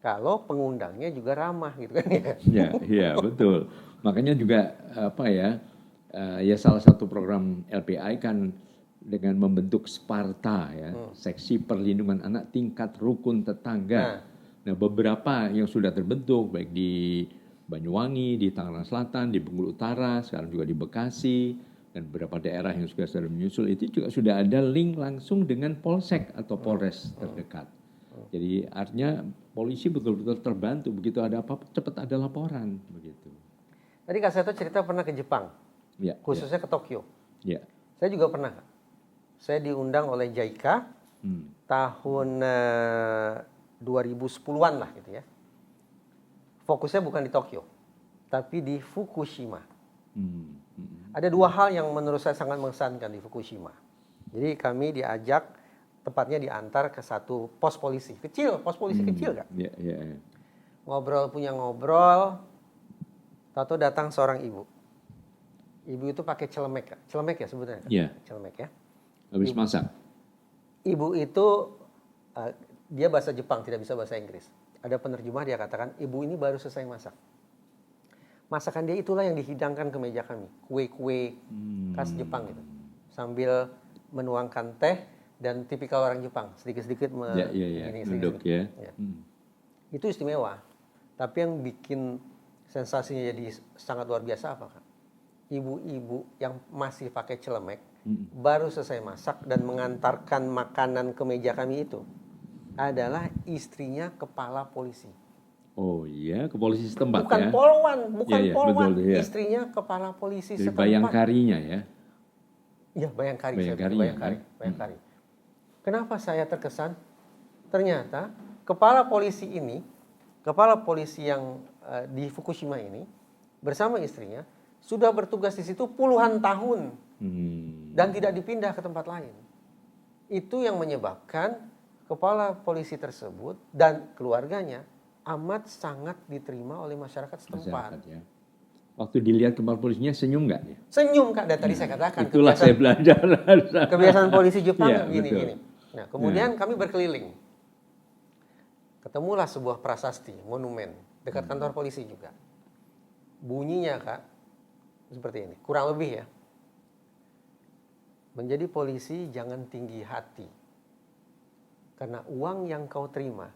B: kalau pengundangnya juga ramah gitu kan ya.
A: Iya, betul. Makanya juga ya salah satu program LPI kan dengan membentuk Sparta ya, seksi perlindungan anak tingkat rukun tetangga. Nah, beberapa yang sudah terbentuk baik di Banyuwangi, di Tangerang Selatan, di Bengkulu Utara, sekarang juga di Bekasi dan beberapa daerah yang sudah menyusul itu juga sudah ada link langsung dengan Polsek atau Polres terdekat. Jadi artinya polisi betul-betul terbantu, begitu ada apa-apa cepat ada laporan begitu.
B: Tadi Kak Seto cerita pernah ke Jepang, khususnya ke Tokyo. Saya juga pernah. Saya diundang oleh JICA tahun 2010-an lah gitu ya. Fokusnya bukan di Tokyo, tapi di Fukushima. Ada dua hal yang menurut saya sangat mengesankan di Fukushima. Jadi kami diajak, tepatnya diantar ke satu pos polisi kecil, kecil kan? Ngobrol, tahu datang seorang ibu. Ibu itu pakai celemek ya sebetulnya. Celemek ya.
A: Habis masak.
B: Ibu itu dia bahasa Jepang, tidak bisa bahasa Inggris. Ada penerjemah, dia katakan ibu ini baru selesai masak. Masakan dia itulah yang dihidangkan ke meja kami, kue-kue khas Jepang gitu, sambil menuangkan teh dan tipikal orang Jepang sedikit-sedikit
A: duduk ya.
B: Itu istimewa. Tapi yang bikin sensasinya jadi sangat luar biasa apa kan? ibu-ibu yang masih pakai celemek baru selesai masak dan mengantarkan makanan ke meja kami itu adalah istrinya kepala polisi.
A: Oh iya, ke polisi setempat
B: Bukan
A: ya.
B: polwan, bukan
A: Iya,
B: polwan,
A: betul, iya.
B: istrinya kepala polisi
A: Dari
B: setempat.
A: Bayangkarinya ya.
B: Iya, Bayangkari.
A: Bayangkarinya,
B: Bayangkari. Kenapa saya terkesan? Ternyata kepala polisi yang di Fukushima ini bersama istrinya sudah bertugas di situ puluhan tahun dan tidak dipindah ke tempat lain. Itu yang menyebabkan kepala polisi tersebut dan keluarganya amat sangat diterima oleh masyarakat setempat.
A: Masyarakat, ya. Waktu dilihat kepala polisinya senyum nggak ya?
B: Senyum, Kak, dan tadi saya katakan
A: Itulah saya belajar.
B: kebiasaan polisi Jepang
A: Iya,
B: gini. Nah, kemudian kami berkeliling. Ketemulah sebuah prasasti, monumen dekat kantor polisi juga. Bunyinya, Kak, seperti ini, kurang lebih ya. Menjadi polisi jangan tinggi hati. Karena uang yang kau terima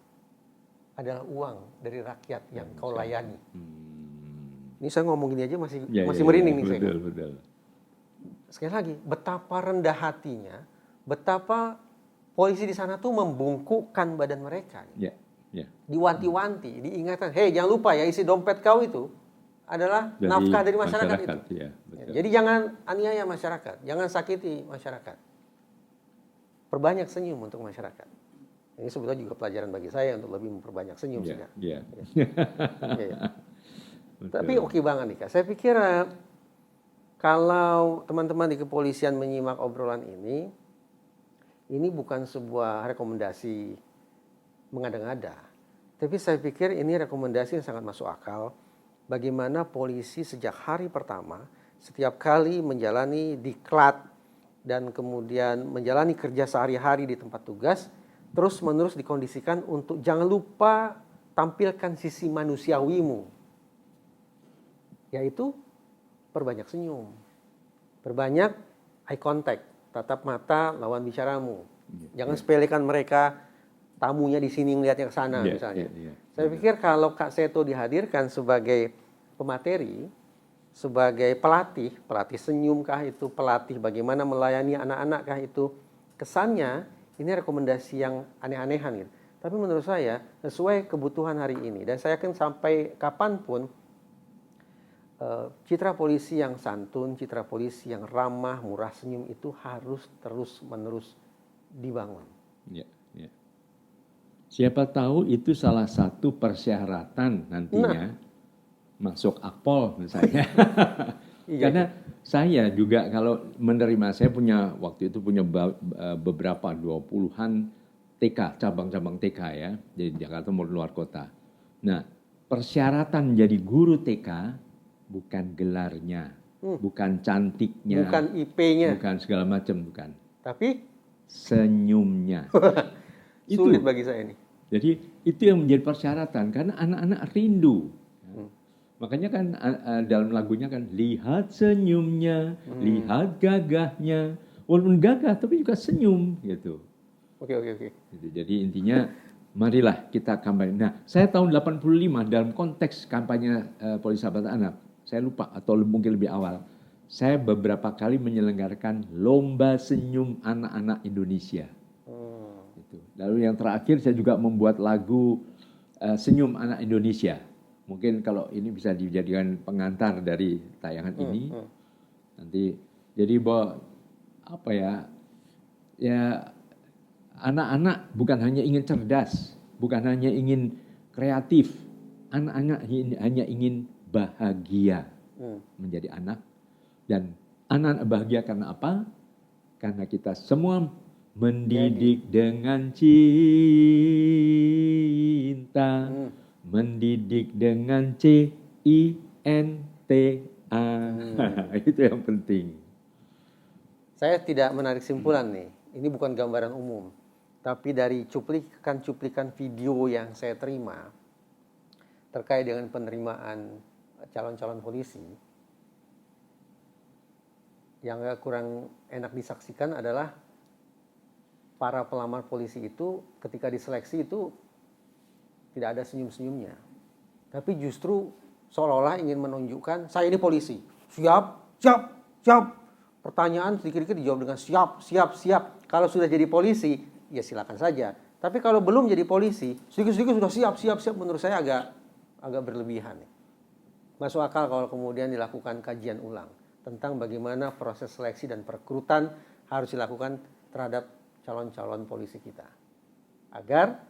B: adalah uang dari rakyat yang kau layani. Ini saya ngomong gini aja masih merinding nih saya.
A: Betul.
B: Sekali lagi, betapa rendah hatinya, betapa polisi di sana tuh membungkukkan badan mereka.
A: Ya.
B: Diwanti-wanti, diingatkan, hei jangan lupa ya isi dompet kau itu adalah nafkah dari masyarakat itu.
A: Ya, betul.
B: Jadi jangan aniaya masyarakat, jangan sakiti masyarakat. Perbanyak senyum untuk masyarakat. Ini sebetulnya juga pelajaran bagi saya untuk lebih memperbanyak senyum.
A: Iya.
B: Tapi oke banget nih, Kak. Saya pikir kalau teman-teman di kepolisian menyimak obrolan ini bukan sebuah rekomendasi mengada-ngada. Tapi saya pikir ini rekomendasi yang sangat masuk akal. Bagaimana polisi sejak hari pertama, setiap kali menjalani diklat dan kemudian menjalani kerja sehari-hari di tempat tugas, terus-menerus dikondisikan untuk jangan lupa tampilkan sisi manusiawimu. Yaitu perbanyak senyum, perbanyak eye contact, tatap mata lawan bicaramu. Jangan sepelekan mereka, tamunya di sini ngeliatnya ke sana misalnya. Saya pikir kalau Kak Seto dihadirkan sebagai pemateri, sebagai pelatih senyum kah itu, pelatih bagaimana melayani anak-anak kah itu, kesannya ini rekomendasi yang aneh-anehan gitu. Tapi menurut saya sesuai kebutuhan hari ini, dan saya yakin sampai kapanpun citra polisi yang santun, citra polisi yang ramah, murah senyum itu harus terus-menerus dibangun.
A: Ya. Siapa tahu itu salah satu persyaratan nantinya masuk Akpol misalnya. Karena saya juga kalau menerima, saya waktu itu punya beberapa 20-an TK, cabang-cabang TK ya, di Jakarta maupun luar kota. Nah, persyaratan jadi guru TK bukan gelarnya, bukan cantiknya,
B: bukan IP-nya,
A: bukan segala macam, bukan.
B: Tapi
A: senyumnya.
B: Sulit bagi saya ini.
A: Jadi itu yang menjadi persyaratan karena anak-anak rindu. Makanya kan dalam lagunya kan lihat senyumnya, lihat gagahnya. Walaupun gagah tapi juga senyum gitu.
B: Oke.
A: Gitu. Jadi intinya marilah kita kampanye. Nah, saya tahun 85 dalam konteks kampanye Polisi Sahabat Anak, saya lupa atau mungkin lebih awal, saya beberapa kali menyelenggarakan lomba senyum anak-anak Indonesia. Gitu. Lalu yang terakhir saya juga membuat lagu Senyum Anak Indonesia. Mungkin kalau ini bisa dijadikan pengantar dari tayangan ini. Nanti jadi bahwa apa ya anak-anak bukan hanya ingin cerdas, bukan hanya ingin kreatif, anak-anak hanya ingin bahagia menjadi anak. Dan anak bahagia karena apa? Karena kita semua mendidik dengan cinta, mendidik dengan CINTA. Itu yang penting.
B: Saya tidak menarik simpulan nih. Ini bukan gambaran umum. Tapi dari cuplikan video yang saya terima terkait dengan penerimaan calon-calon polisi, yang kurang enak disaksikan adalah para pelamar polisi itu ketika diseleksi itu tidak ada senyum-senyumnya. Tapi justru seolah-olah ingin menunjukkan, saya ini polisi, siap siap. Pertanyaan sedikit-sedikit dijawab dengan siap. Kalau sudah jadi polisi, ya silakan saja. Tapi kalau belum jadi polisi, sedikit-sedikit sudah siap. Menurut saya agak berlebihan. Masuk akal kalau kemudian dilakukan kajian ulang tentang bagaimana proses seleksi dan perekrutan harus dilakukan terhadap calon-calon polisi kita. Agar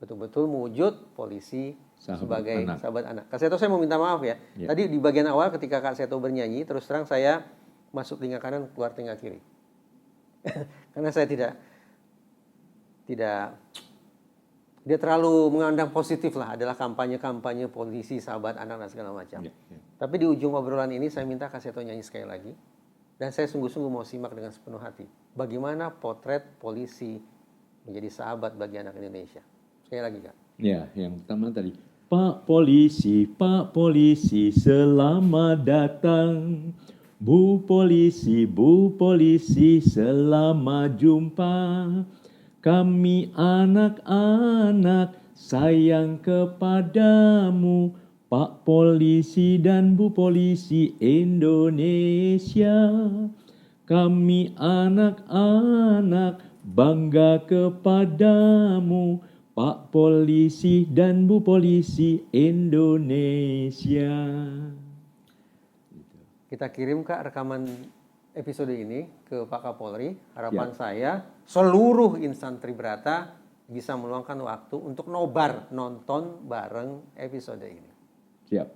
B: betul-betul mewujud polisi sebagai sahabat anak. Kak Seto, saya mau minta maaf ya. Tadi di bagian awal ketika Kak Seto bernyanyi, terus terang saya masuk telinga kanan, keluar telinga kiri. Karena saya tidak terlalu mengandang positif lah, adalah kampanye polisi, sahabat anak dan segala macam. Tapi di ujung obrolan ini saya minta Kak Seto nyanyi sekali lagi. Dan saya sungguh-sungguh mau simak dengan sepenuh hati. Bagaimana potret polisi menjadi sahabat bagi anak Indonesia. Sekali lagi, Kak.
A: Ya, yang pertama tadi. Pak Polisi, selamat datang. Bu Polisi, selamat jumpa. Kami anak-anak sayang kepadamu, Pak Polisi dan Bu Polisi Indonesia. Kami anak-anak bangga kepadamu, Pak Polisi dan Bu Polisi Indonesia.
B: Kita kirim, Kak, rekaman episode ini ke Pak Kapolri. Harapan saya seluruh insan Tribrata bisa meluangkan waktu untuk nobar nonton bareng episode ini.
A: Siap.